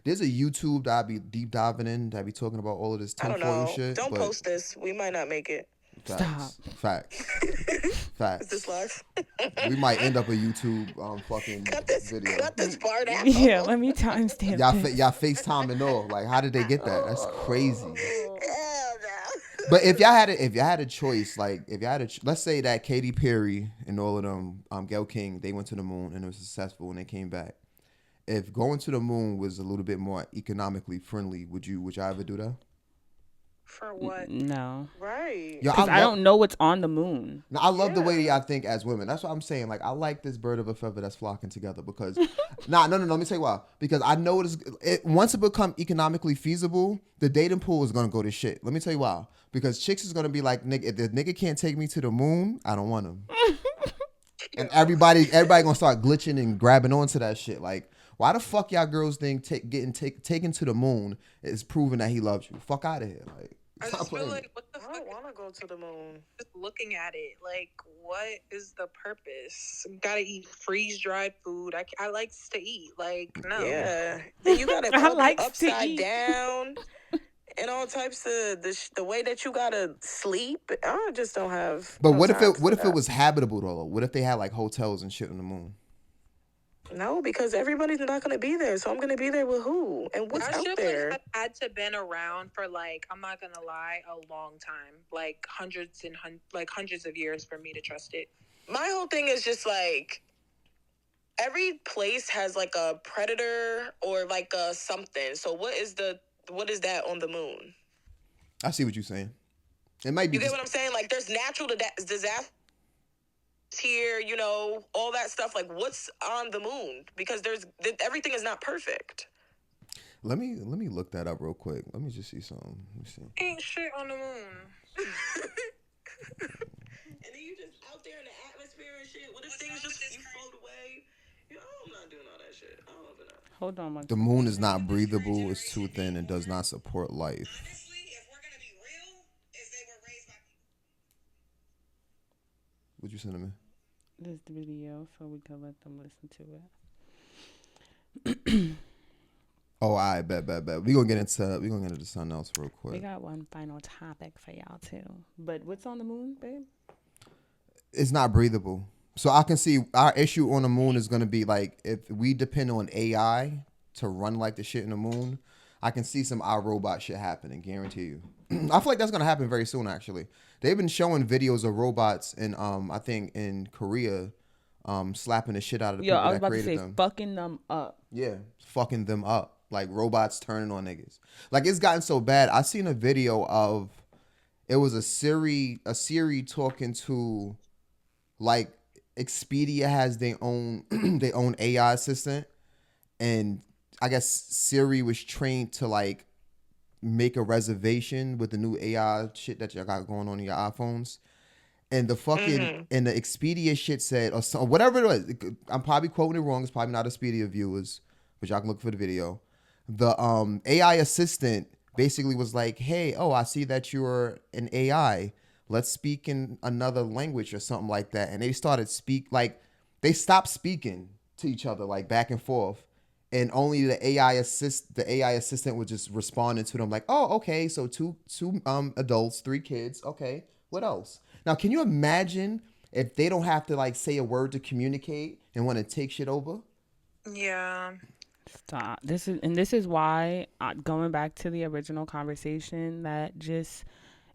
S1: There's a YouTube that I be deep diving in that I be talking about all of this
S5: I don't
S1: tinfoil
S5: know.
S1: shit.
S5: Don't
S1: but
S5: post this. We might not make it.
S1: Facts. Facts.
S5: Is this live?
S1: We might end up a YouTube fucking
S5: Cut this part out.
S2: Yeah, let me timestamp this.
S1: Y'all FaceTime and all. Like, how did they get that? That's crazy.
S5: Hell no.
S1: But if y'all had a choice, like if y'all had let's say that Katy Perry and all of them, Gayle King, they went to the moon and it was successful and they came back. If going to the moon was a little bit more economically friendly, would y'all ever do that?
S7: For what?
S2: No.
S5: Right.
S1: Yo,
S2: Because I don't know what's on the moon.
S1: Now, I love the way y'all think as women. That's what I'm saying. Like, I like this bird of a feather that's flocking together because, no. Let me tell you why. Because I know once it become economically feasible, the dating pool is gonna go to shit. Let me tell you why. Because chicks is gonna be like, nigga, if the nigga can't take me to the moon, I don't want him. And everybody gonna start glitching and grabbing onto that shit. Like, why the fuck y'all girls think getting taken to the moon is proving that he loves you? Fuck out of here. Like,
S7: I
S1: stop
S7: just feel
S1: playing.
S7: like, what the
S5: I
S7: fuck?
S5: don't want to go to the moon.
S7: Just looking at it, like, what is the purpose? Gotta eat freeze-dried food. I likes to eat. Like, no.
S5: Yeah. Then you gotta
S2: I
S5: put
S2: likes to
S5: upside
S2: eat.
S5: down and all types of the way that you gotta sleep. I just don't have.
S1: But
S5: no
S1: what if
S5: time
S1: it
S5: for that.
S1: was habitable though? What if they had like hotels and shit on the moon?
S5: No, because everybody's not gonna be there. So I'm gonna be there with who and what's
S7: I
S5: out
S7: should
S5: there.
S7: have had to been around for like, I'm not gonna lie, a long time, like hundreds of years for me to trust it.
S5: My whole thing is just like every place has like a predator or like a something. So what is that on the moon?
S1: I see what you're saying. It might be.
S5: You get what I'm saying? Like there's natural disasters here, you know, all that stuff. Like what's on the moon? Because everything is not perfect.
S1: Let me look that up real quick. Let me just see something. Let me see.
S7: Ain't shit on the moon.
S5: And then you just out there in the atmosphere and shit. What if things just you float away? You know, I'm not doing all that shit. I don't know.
S2: Hold on one
S1: The
S2: second.
S1: moon is not breathable, it's too thin, and does not support life.
S5: Honestly, if we're gonna be real, is they were raised by
S1: What'd you send to me?
S2: This is the video, so we can let them listen to it.
S1: Oh, I bet. We gonna get into something else real quick.
S2: We got one final topic for y'all too. But what's on the moon, babe?
S1: It's not breathable. So I can see our issue on the moon is gonna be like if we depend on AI to run like the shit in the moon. I can see some iRobot shit happening. Guarantee you. I feel like that's gonna happen very soon. Actually, they've been showing videos of robots in I think in Korea, slapping the shit out of the
S2: Yo,
S1: people
S2: I was
S1: that
S2: about to
S1: created
S2: say
S1: them.
S2: fucking them up.
S1: Yeah, fucking them up. Like robots turning on niggas. Like it's gotten so bad. I seen a video of it was a Siri talking to like Expedia has their own their own AI assistant, and I guess Siri was trained to like make a reservation with the new AI shit that y'all got going on in your iPhones. And the fucking and the Expedia shit said or so, whatever it was. I'm probably quoting it wrong. It's probably not Expedia viewers, but y'all can look for the video. The AI assistant basically was like, "Hey, I see that you're an AI. Let's speak in another language or something like that." And they started they stopped speaking to each other like back and forth, and only the AI assistant was just responding to them like, "Oh, okay, so two adults, 3 kids. Okay, what else?" Now, can you imagine if they don't have to like say a word to communicate and want to take shit over?
S7: Yeah.
S2: Stop. This is why going back to the original conversation that just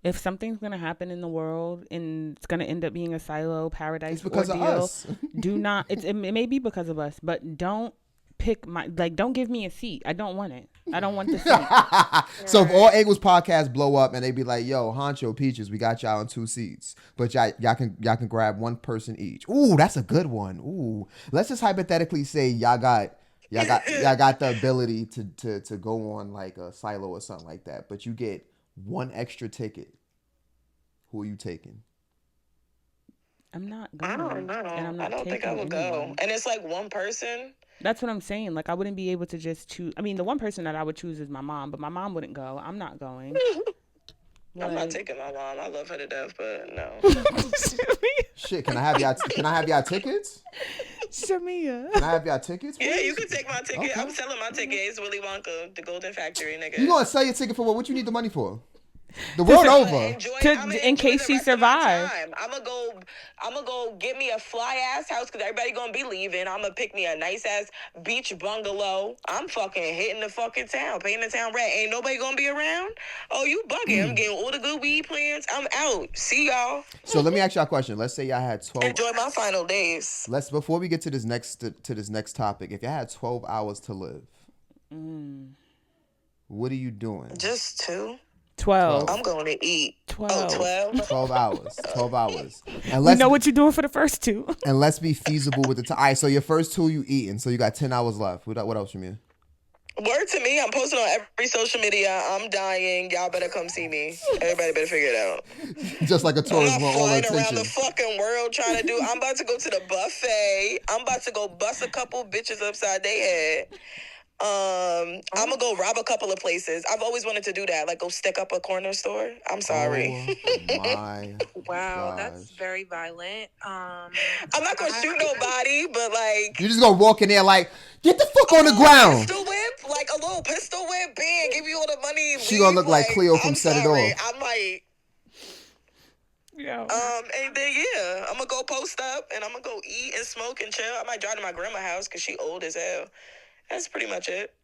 S2: if something's gonna happen in the world and it's gonna end up being a silo paradise
S1: It's because
S2: ordeal,
S1: of us.
S2: do not. It may be because of us, but don't pick my don't give me a seat. I don't want it. I don't want the seat.
S1: So if all Eagles podcasts blow up and they be like, "Yo, Huncho, Peaches, we got y'all on 2 seats, but y'all can grab 1 person each." Ooh, that's a good one. Ooh, let's just hypothetically say y'all got the ability to go on like a silo or something like that, but you get 1 extra ticket. Who are you taking?
S2: I'm not going.
S5: I don't know.
S2: And I'm not
S5: I don't think I
S2: taking
S5: would
S2: anyone.
S5: go. And it's like 1 person.
S2: That's what I'm saying. Like I wouldn't be able to just choose. I mean, the one person that I would choose is my mom, but my mom wouldn't go. I'm not going.
S5: I'm not taking my mom. I love her to death, but no.
S1: Shit, can I have y'all tickets?
S2: Shamia.
S1: Can I have y'all tickets?
S5: Yeah,
S1: please?
S5: you can take my ticket.
S1: Okay.
S5: I'm selling my ticket. It's Willy Wonka, the Golden Factory, nigga.
S1: You gonna sell your ticket for what? What you need the money for? The world over.
S2: In case she survives.
S5: I'm gonna go get me a fly ass house because everybody gonna be leaving. I'm gonna pick me a nice ass beach bungalow. I'm fucking hitting the fucking town, paying the town rent. Ain't nobody gonna be around. Oh, you bugging? I'm getting all the good weed plans. I'm out. See y'all.
S1: So let me ask y'all a question. Let's say y'all had 12.
S5: Enjoy my final days.
S1: Before we get to this next topic, if y'all had 12 hours to live, what are you doing?
S5: Just 2.
S2: 12.
S5: I'm going to eat.
S2: 12.
S5: Oh, 12?
S1: 12 hours. 12 hours. And
S2: We know what you're doing for the first 2.
S1: And let's be feasible with the time. All right, so your first 2 you eating, so you got 10 hours left. What else from you?
S5: Word to me, I'm posting on every social media. I'm dying. Y'all better come see me. Everybody better figure it out.
S1: Just like a
S5: I'm
S1: tourist
S5: not
S1: want all the
S5: flying around
S1: attention.
S5: the fucking world trying to do. I'm about to go to the buffet. I'm about to go bust a couple bitches upside their head. I'm gonna go rob a couple of places. I've always wanted to do that, like go stick up a corner store. I'm sorry.
S1: Oh my
S7: Wow,
S1: gosh.
S7: that's very violent.
S5: I'm not gonna shoot nobody, but like
S1: You just gonna walk in there like, get the fuck on the ground.
S5: Pistol whip, like a little pistol whip, bang, give you all the money.
S1: She gonna look like Cleo from
S5: I'm
S1: Set It
S5: sorry.
S1: Off.
S5: I might.
S2: Yeah.
S5: And then I'm gonna go post up and I'm gonna go eat and smoke and chill. I might drive to my grandma's house because she old as hell. That's pretty much it.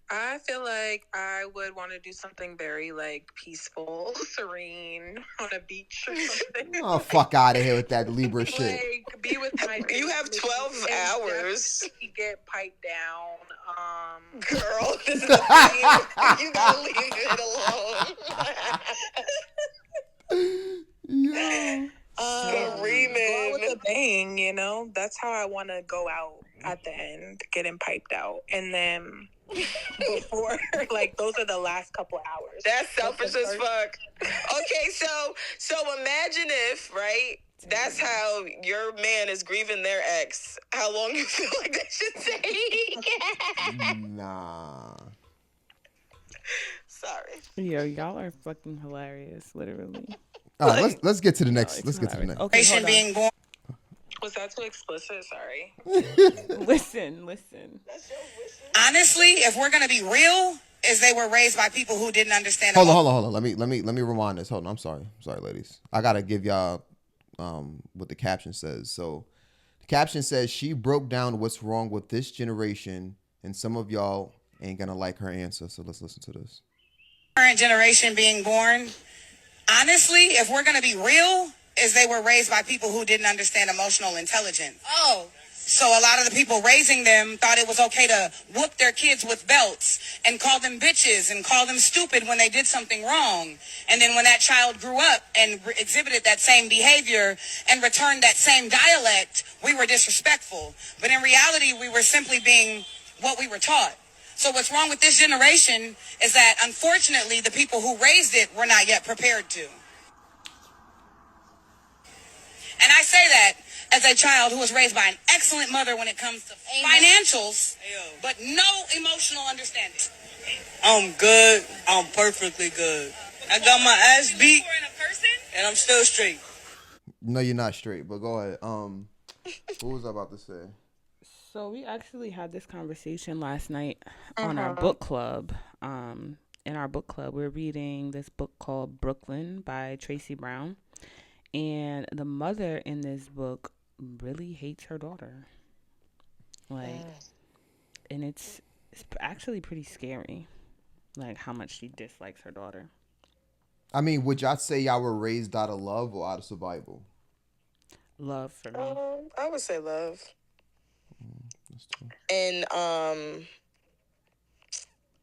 S7: I feel like I would want to do something very like peaceful, serene on a beach or something.
S1: Oh, fuck out of here with that Libra shit.
S7: Like be with my.
S5: You have 12 hours.
S7: Get piped down.
S5: Girl, this is a theme. You gotta leave it alone.
S1: Yeah.
S7: Go out with a bang, you know? That's how I want to go out at the end, getting piped out. And then before, like, those are the last couple hours.
S5: That's selfish as fuck. Okay, so imagine if, right? That's how your man is grieving their ex. How long you feel like that should take?
S2: Yo, y'all are fucking hilarious, literally.
S1: All right, let's get to the
S2: Y'all
S1: next.
S2: are
S1: Let's
S2: too
S1: get to the
S2: hilarious.
S1: next.
S2: Okay, hold on.
S7: Being born. Was that too explicit? Sorry.
S2: Listen.
S7: Honestly, if we're gonna be real, is they were raised by people who didn't understand.
S1: Hold on. Let me rewind this. Hold on. I'm sorry, ladies. I gotta give y'all what the caption says. So the caption says she broke down what's wrong with this generation, and some of y'all ain't gonna like her answer. So let's listen to this.
S7: Current generation being born. Honestly, if we're gonna be real, is they were raised by people who didn't understand emotional intelligence. Oh. So a lot of the people raising them thought it was okay to whoop their kids with belts and call them bitches and call them stupid when they did something wrong. And then when that child grew up and exhibited that same behavior and returned that same dialect, we were disrespectful. But in reality, we were simply being what we were taught. So what's wrong with this generation is that, unfortunately, the people who raised it were not yet prepared to. And I say that as a child who was raised by an excellent mother when it comes to financials, but no emotional understanding. I'm good. I'm perfectly good. I got my ass beat, and I'm still straight.
S1: No, you're not straight, but go ahead. What was I about to say?
S2: So we actually had this conversation last night on our book club. In our book club, we're reading this book called Brooklyn by Tracy Brown. And the mother in this book really hates her daughter. And it's actually pretty scary, like how much she dislikes her daughter.
S1: I mean, would y'all say y'all were raised out of love or out of survival?
S2: Love for me.
S5: I would say love.
S1: That's true.
S5: And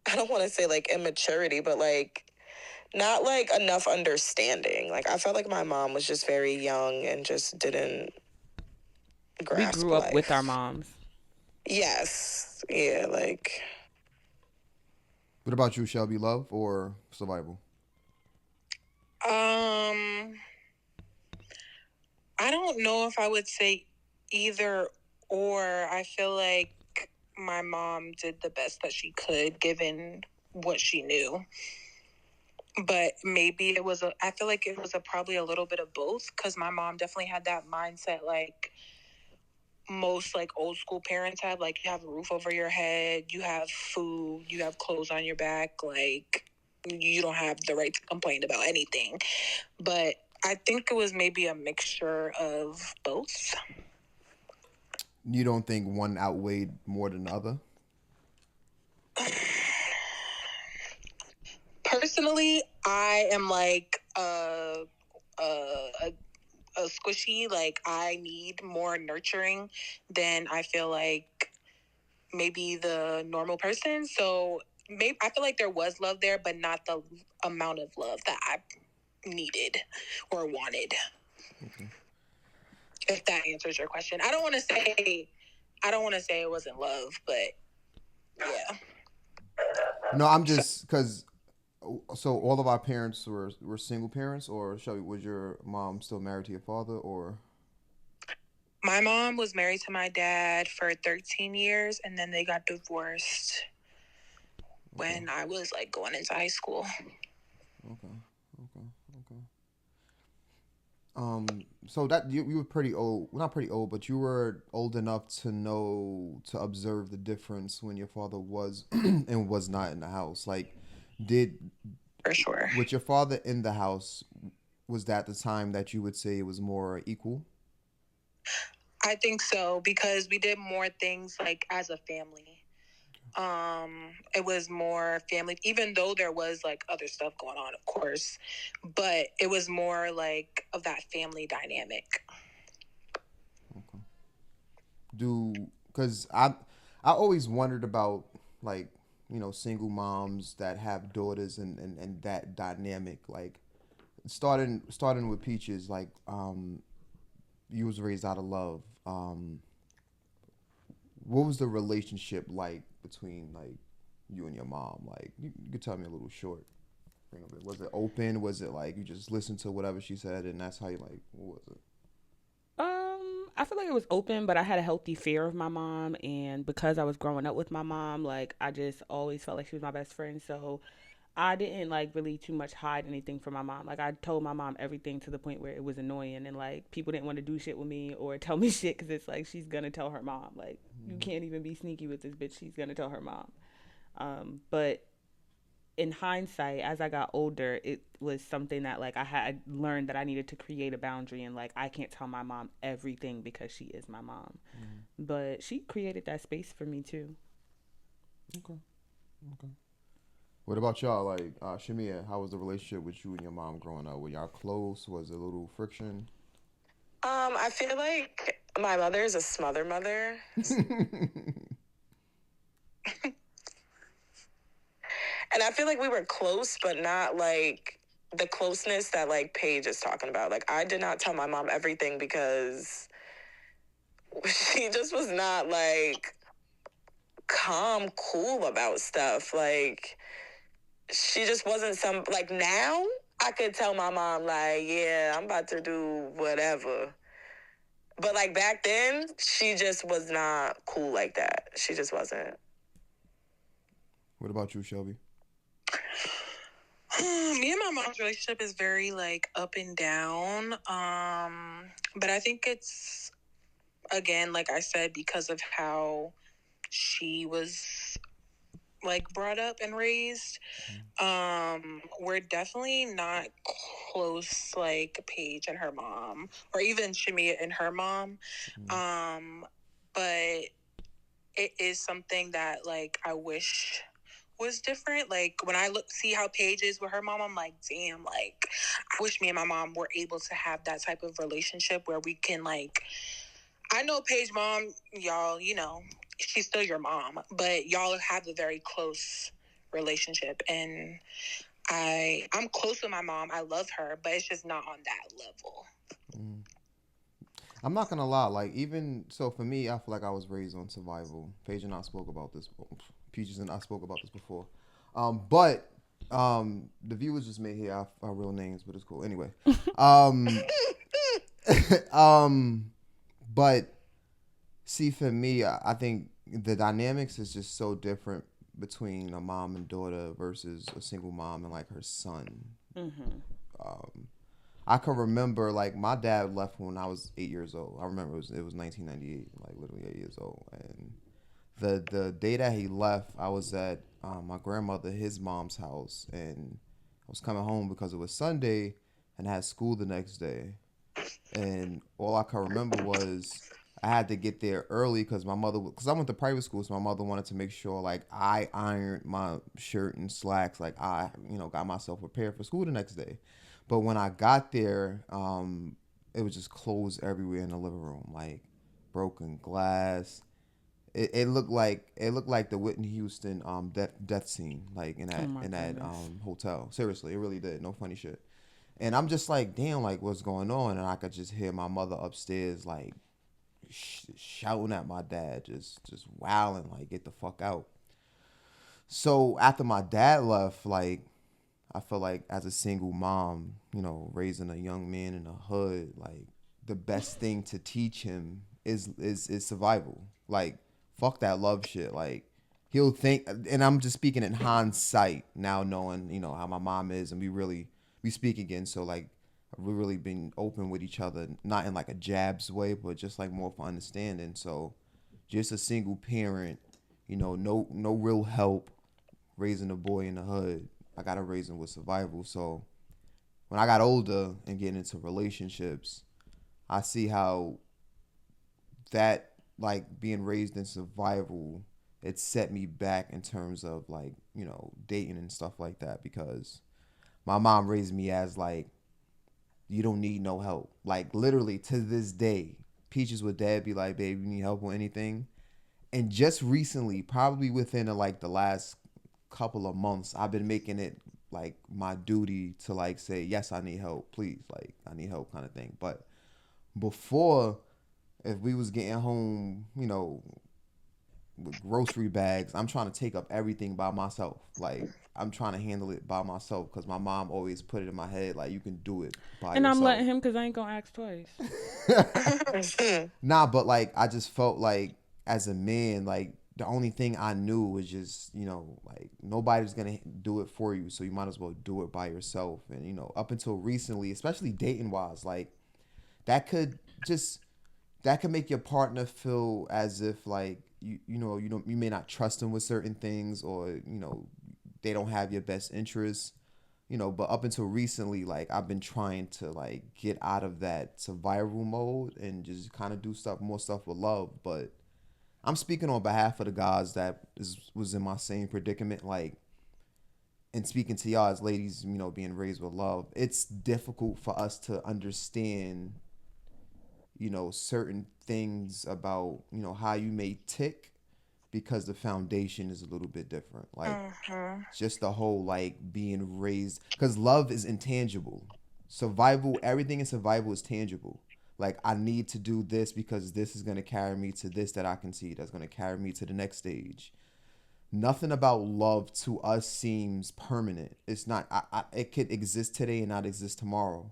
S5: I don't want to say like immaturity, but like not like enough understanding. Like I felt like my mom was just very young and just didn't grasp
S2: We grew up
S5: life.
S2: with our moms.
S5: Yes. Yeah, like.
S1: What about you, Shelbi? Love or survival?
S7: I don't know if I would say either or. I feel like my mom did the best that she could given what she knew. But maybe I feel like it was probably a little bit of both, because my mom definitely had that mindset like most like old school parents have. Like, you have a roof over your head, you have food, you have clothes on your back, like you don't have the right to complain about anything. But I think it was maybe a mixture of both.
S1: You don't think one outweighed more than the other?
S7: Personally, I am like a squishy. Like, I need more nurturing than I feel like maybe the normal person. So maybe I feel like there was love there, but not the amount of love that I needed or wanted.
S1: Okay.
S7: If that answers your question. I don't want to say it wasn't love, but yeah.
S1: No, I'm just because. So all of our parents were single parents, or Shelby, was your mom still married to your father, or?
S7: My mom was married to my dad for 13 years, and then they got divorced when I was like going into high school.
S1: Okay. So that you were pretty old. Well, not pretty old, but you were old enough to observe the difference when your father was and was not in the house. Like, did
S7: For sure.
S1: with your father in the house, was that the time that you would say it was more equal?
S7: I think so, because we did more things like as a family. It was more family, even though there was like other stuff going on, of course, but it was more like of that family dynamic.
S1: Okay. Because I always wondered about, like, single moms that have daughters and that dynamic, like starting with Peaches, like you was raised out of love. What was the relationship like between like you and your mom? Like, you could tell me a little short thing of it. Was it open? Was it like you just listened to whatever she said and that's how you, like, what was it?
S2: I feel like it was open, but I had a healthy fear of my mom, and because I was growing up with my mom, like I just always felt like she was my best friend. So I didn't like really too much hide anything from my mom. Like I told my mom everything to the point where it was annoying, and like people didn't want to do shit with me or tell me shit because it's like she's gonna tell her mom. Like you can't even be sneaky with this bitch. She's gonna tell her mom. But in hindsight, as I got older, it was something that like I had learned that I needed to create a boundary, and like I can't tell my mom everything because she is my mom. But she created that space for me too.
S1: Okay. What about y'all? Like, Shamia, how was the relationship with you and your mom growing up? Were y'all close? Was it a little friction?
S5: I feel like my mother is a smother mother. And I feel like we were close, but not like the closeness that like Paige is talking about. Like I did not tell my mom everything because she just was not like calm, cool about stuff. Like she just wasn't some like now I could tell my mom like, yeah, I'm about to do whatever. But like back then, she just was not cool like that. She just wasn't.
S1: What about you, Shelby?
S4: Me and my mom's relationship is very like up and down. But I think it's again, like I said, because of how she was like brought up and raised. We're definitely not close like Paige and her mom, or even Shamia and her mom. But it is something that like I wish was different. Like when I see how Paige is with her mom, I'm like, damn, like I wish me and my mom were able to have that type of relationship where we can like, I know Paige mom, y'all, you know, she's still your mom, but y'all have a very close relationship, and I'm close with my mom. I love her, but it's just not on that level.
S1: I'm not gonna lie, like even so for me, I feel like I was raised on survival. Paige and I spoke about this. Peaches and I spoke about this before. But the viewers just made here our real names, but it's cool. Anyway. But see, for me, I think the dynamics is just so different between a mom and daughter versus a single mom and like her son. I can remember like my dad left when I was 8 years old. I remember it was 1998, like literally 8 years old. And the day that he left, I was at my grandmother, his mom's house, and I was coming home because it was Sunday and I had school the next day. And all I can remember was I had to get there early because because I went to private school, so my mother wanted to make sure like I ironed my shirt and slacks, like I, got myself prepared for school the next day. But when I got there, it was just clothes everywhere in the living room, like broken glass. It looked like the Whitney Houston death scene, like in that hotel. Seriously, it really did. No funny shit. And I'm just like, damn, like what's going on? And I could just hear my mother upstairs like shouting at my dad, just wailing, like get the fuck out. So after my dad left, like I feel like as a single mom, raising a young man in the hood, like the best thing to teach him is survival. Like fuck that love shit. Like he'll think, and I'm just speaking in hindsight now, knowing how my mom is, and we speak again. So like we've really been open with each other, not in like a jabs way, but just like more for understanding. So just a single parent, no real help raising a boy in the hood. I gotta raise him with survival. So when I got older and getting into relationships, I see how that like being raised in survival, it set me back in terms of like, dating and stuff like that, because my mom raised me as like, you don't need no help. Like literally to this day, Peaches with dad be like, babe, you need help with anything? And just recently, probably within like the last couple of months, I've been making it like my duty to like say, yes, I need help, please, like I need help kind of thing. But before, if we was getting home, with grocery bags, I'm trying to take up everything by myself. Like I'm trying to handle it by myself because my mom always put it in my head like you can do it by
S2: and
S1: yourself.
S2: I'm letting him because I ain't gonna ask twice.
S1: Nah, but like I just felt like as a man, like the only thing I knew was just, like nobody's going to do it for you. So you might as well do it by yourself. And, up until recently, especially dating wise, like that could make your partner feel as if like, you may not trust them with certain things, or, they don't have your best interests, but up until recently, like I've been trying to like get out of that survival mode and just kind of do more stuff with love. But I'm speaking on behalf of the guys that was in my same predicament, like, and speaking to y'all as ladies, being raised with love. It's difficult for us to understand, certain things about, how you may tick, because the foundation is a little bit different. Like, just the whole, like, being raised, because love is intangible. Survival, everything in survival is tangible. Like, I need to do this because this is going to carry me to this that I can see, that's going to carry me to the next stage. Nothing about love to us seems permanent. It's not. It could exist today and not exist tomorrow.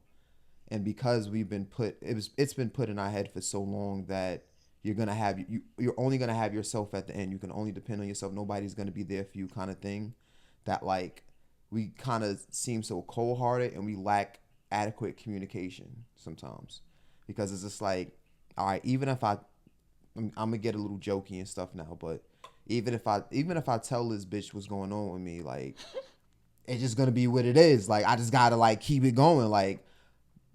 S1: And because we've been it's been put in our head for so long that you're only gonna have yourself at the end. You can only depend on yourself. Nobody's gonna be there for you, kind of thing. That like we kind of seem so cold-hearted, and we lack adequate communication sometimes, because it's just like, all right, even if I'm gonna get a little jokey and stuff now, but even if I tell this bitch what's going on with me, like it's just gonna be what it is. Like I just gotta like keep it going. Like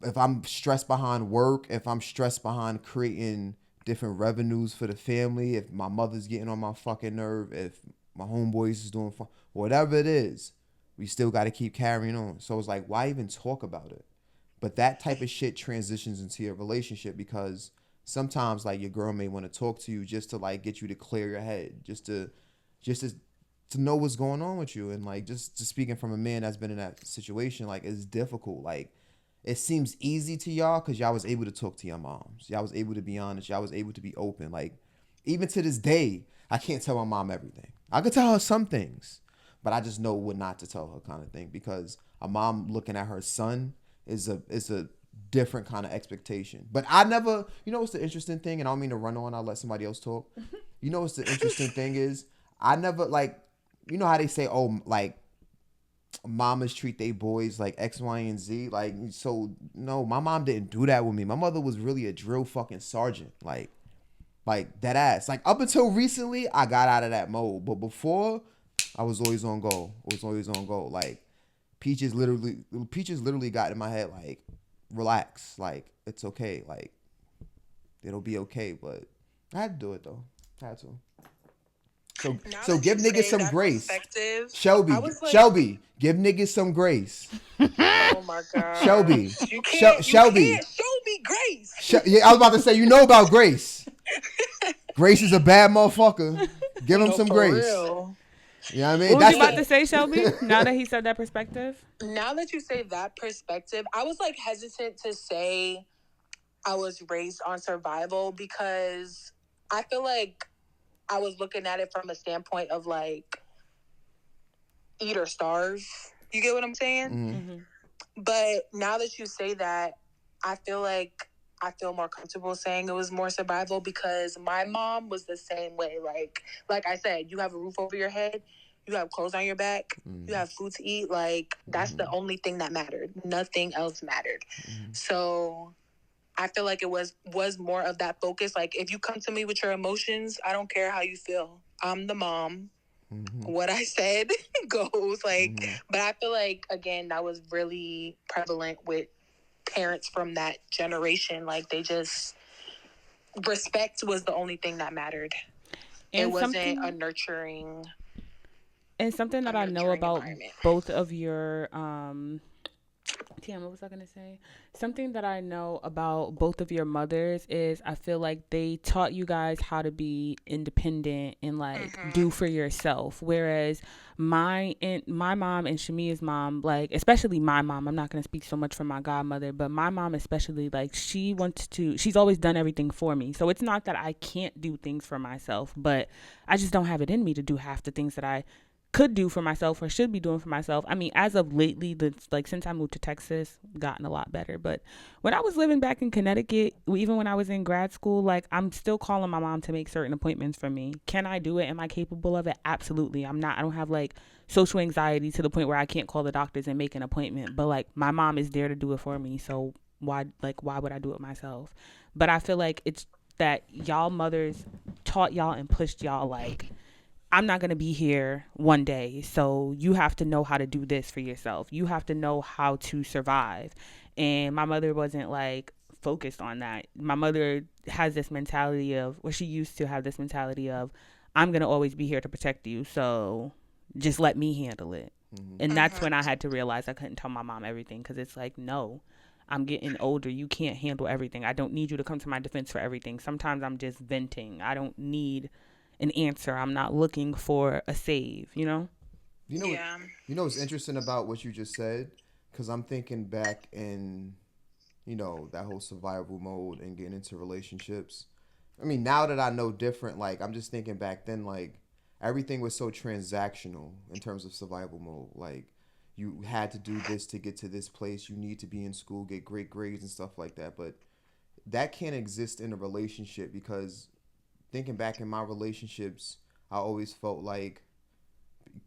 S1: if I'm stressed behind work, if I'm stressed behind creating different revenues for the family, if my mother's getting on my fucking nerve, if my homeboys is doing fun, whatever it is, we still got to keep carrying on. So it's like, why even talk about it? But that type of shit transitions into your relationship, because sometimes like your girl may want to talk to you just to like get you to clear your head, just to know what's going on with you. And like just speaking from a man that's been in that situation, like it's difficult. Like it seems easy to y'all because y'all was able to talk to your moms. Y'all was able to be honest. Y'all was able to be open. Like, even to this day, I can't tell my mom everything. I could tell her some things, but I just know what not to tell her, kind of thing. Because a mom looking at her son is a different kind of expectation. But I never, what's the interesting thing? And I don't mean to run on. I'll let somebody else talk. What's the interesting thing is, I never, like, how they say, oh, like, mamas treat they boys like X, Y, and Z. Like, so no, my mom didn't do that with me. My mother was really a drill fucking sergeant. Like that ass. Like up until recently, I got out of that mode. But before, I was always on go. Like Peaches literally got in my head like, relax. Like it's okay. Like it'll be okay. But I had to do it though. I had to. So give niggas some grace. Shelbi, give niggas some grace.
S5: Oh my God.
S1: Shelbi.
S5: You can't show me grace.
S1: Yeah, I was about to say, about Grace. Grace is a bad motherfucker. Give him some grace.
S5: Real.
S1: You know what I mean?
S2: What was you about to say, Shelbi? Now that he said that perspective?
S5: Now that you say that perspective, I was like hesitant to say I was raised on survival, because I feel like I was looking at it from a standpoint of like eat or starve. You get what I'm saying?
S1: Mm-hmm.
S5: But now that you say that, I feel more comfortable saying it was more survival, because my mom was the same way. Like I said, you have a roof over your head, you have clothes on your back, you have food to eat. Like that's the only thing that mattered. Nothing else mattered. So I feel like it was more of that focus. Like, if you come to me with your emotions, I don't care how you feel. I'm the mom. What I said goes. Like, but I feel like, again, that was really prevalent with parents from that generation. Like, they just, respect was the only thing that mattered. And it wasn't a nurturing.
S2: And something that I know about both of your, what was I going to say? Something that I know about both of your mothers is I feel like they taught you guys how to be independent and like do for yourself. Whereas my mom and Shamia's mom, like especially my mom, I'm not going to speak so much for my godmother, but my mom especially, like she's always done everything for me. So it's not that I can't do things for myself, but I just don't have it in me to do half the things that I could do for myself or should be doing for myself. I mean, as of lately, since I moved to Texas, gotten a lot better. But when I was living back in Connecticut, even when I was in grad school, like, I'm still calling my mom to make certain appointments for me. Can I do it? Am I capable of it? Absolutely. I don't have like social anxiety to the point where I can't call the doctors and make an appointment. But like, my mom is there to do it for me. So why would I do it myself? But I feel like it's that y'all mothers taught y'all and pushed y'all, like, I'm not going to be here one day, so you have to know how to do this for yourself. You have to know how to survive. And my mother wasn't like focused on that. My mother has this mentality of, she used to have this mentality of, I'm going to always be here to protect you, so just let me handle it. And that's when I had to realize I couldn't tell my mom everything, because it's like, no, I'm getting older. You can't handle everything. I don't need you to come to my defense for everything. Sometimes I'm just venting. I don't need an answer. I'm not looking for a save, you know?
S1: You know what's interesting about what you just said? Because I'm thinking back in, that whole survival mode and getting into relationships. I mean, now that I know different, like, I'm just thinking back then, like, everything was so transactional in terms of survival mode. Like, you had to do this to get to this place. You need to be in school, get great grades and stuff like that. But that can't exist in a relationship, because thinking back in my relationships, I always felt like,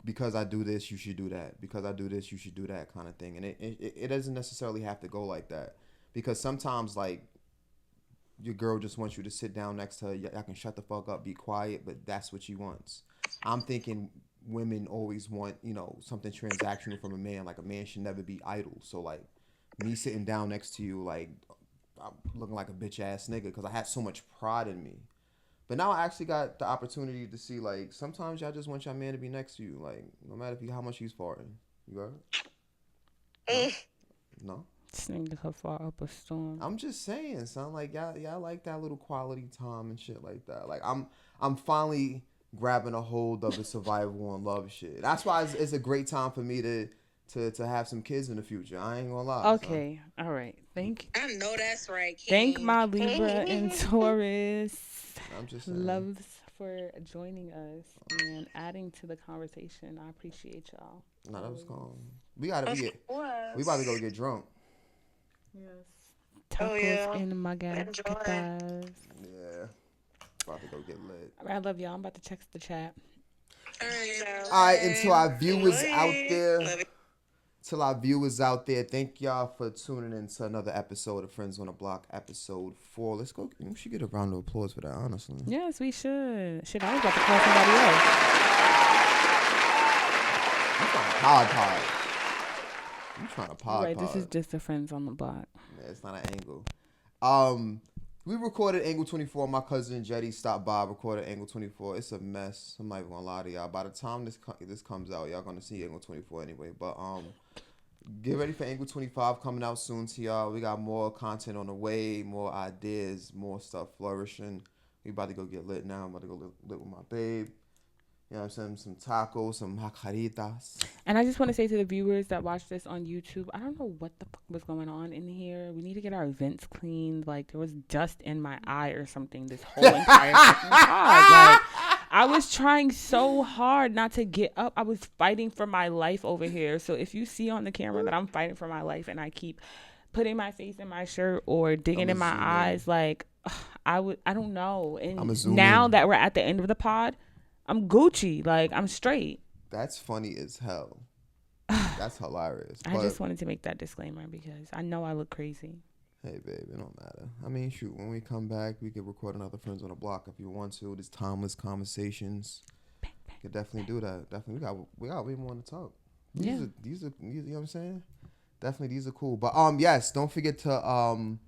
S1: because I do this, you should do that. Because I do this, you should do that, kind of thing. And it doesn't necessarily have to go like that. Because sometimes, like, your girl just wants you to sit down next to her. I can shut the fuck up, be quiet, but that's what she wants. I'm thinking women always want, something transactional from a man. Like, a man should never be idle. So, like, me sitting down next to you, like, I'm looking like a bitch ass nigga because I had so much pride in me. But now I actually got the opportunity to see, like, sometimes y'all just want your man to be next to you. Like, no matter how much he's farting. You got it? No?
S2: This nigga could fall up a storm.
S1: I'm just saying, son. Like, y'all like that little quality time and shit like that. Like, I'm finally grabbing a hold of the survival and love shit. That's why it's a great time for me to have some kids in the future. I ain't gonna lie.
S2: Okay, son. All right. Thank you.
S7: I know that's right, King.
S2: Thank my Libra and Taurus.
S1: I'm just saying.
S2: Loves for joining us and adding to the conversation. I appreciate y'all.
S1: No, that was calm. We about to go get drunk.
S2: Yes. Tacos in margaritas.
S1: Yeah. About to go get lit.
S2: I love y'all. I'm about to check the chat.
S1: All right, and to our viewers out there, thank y'all for tuning in to another episode of Friends on the Block, episode 4. Let's go. We should get a round of applause for that, honestly.
S2: Yes, we should. Shit, I was about to call somebody else.
S1: I'm trying to pod.
S2: Right, this is just the Friends on the Block.
S1: Yeah, it's not an angle. We recorded Angle 24. My cousin Jetty stopped by, recorded Angle 24. It's a mess. I'm not even gonna lie to y'all. By the time this comes out, y'all gonna see Angle 24 anyway. But get ready for Angle 25 coming out soon to y'all. We got more content on the way, more ideas, more stuff flourishing. We about to go get lit now. I'm about to go lit with my babe. You know what I'm saying? Some tacos, some jacaritas.
S2: And I just want to say to the viewers that watch this on YouTube, I don't know what the fuck was going on in here. We need to get our vents cleaned. Like, there was dust in my eye or something this whole entire fucking pod. Like, I was trying so hard not to get up. I was fighting for my life over here. So if you see on the camera that I'm fighting for my life and I keep putting my face in my shirt or digging in my eyes, like, I don't know. And now that we're at the end of the pod, I'm Gucci. Like, I'm straight.
S1: That's funny as hell. That's hilarious.
S2: I just wanted to make that disclaimer because I know I look crazy.
S1: Hey, babe, it don't matter. I mean, shoot, when we come back, we could record another Friends on the Block if you want to. There's timeless conversations.
S2: Bang, bang,
S1: You could definitely do that. Definitely, we got way more to talk.
S2: Yeah.
S1: These are, you know what I'm saying? Definitely, these are cool. But yes, don't forget to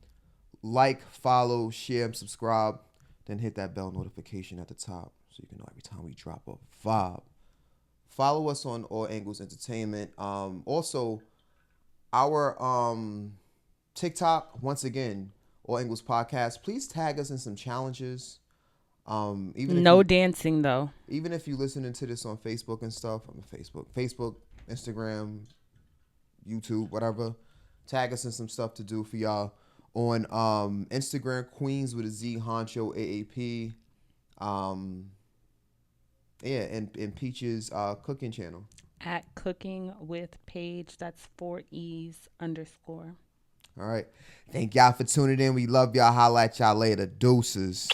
S1: like, follow, share, and subscribe. Then hit that bell notification at the top so you can know every time we drop a vibe. Follow us on All Angles Entertainment. Also, our TikTok, once again, All Angles Podcast. Please tag us in some challenges.
S2: No dancing though.
S1: Even if you're listening to this on Facebook and stuff, Facebook, Instagram, YouTube, whatever. Tag us in some stuff to do for y'all. On Instagram, Queens with a Z, Huncho, AAP. Yeah, and Peach's cooking channel.
S2: At Cooking with Paige. That's 4 E's _.
S1: All right. Thank y'all for tuning in. We love y'all. Holla at y'all later. Deuces.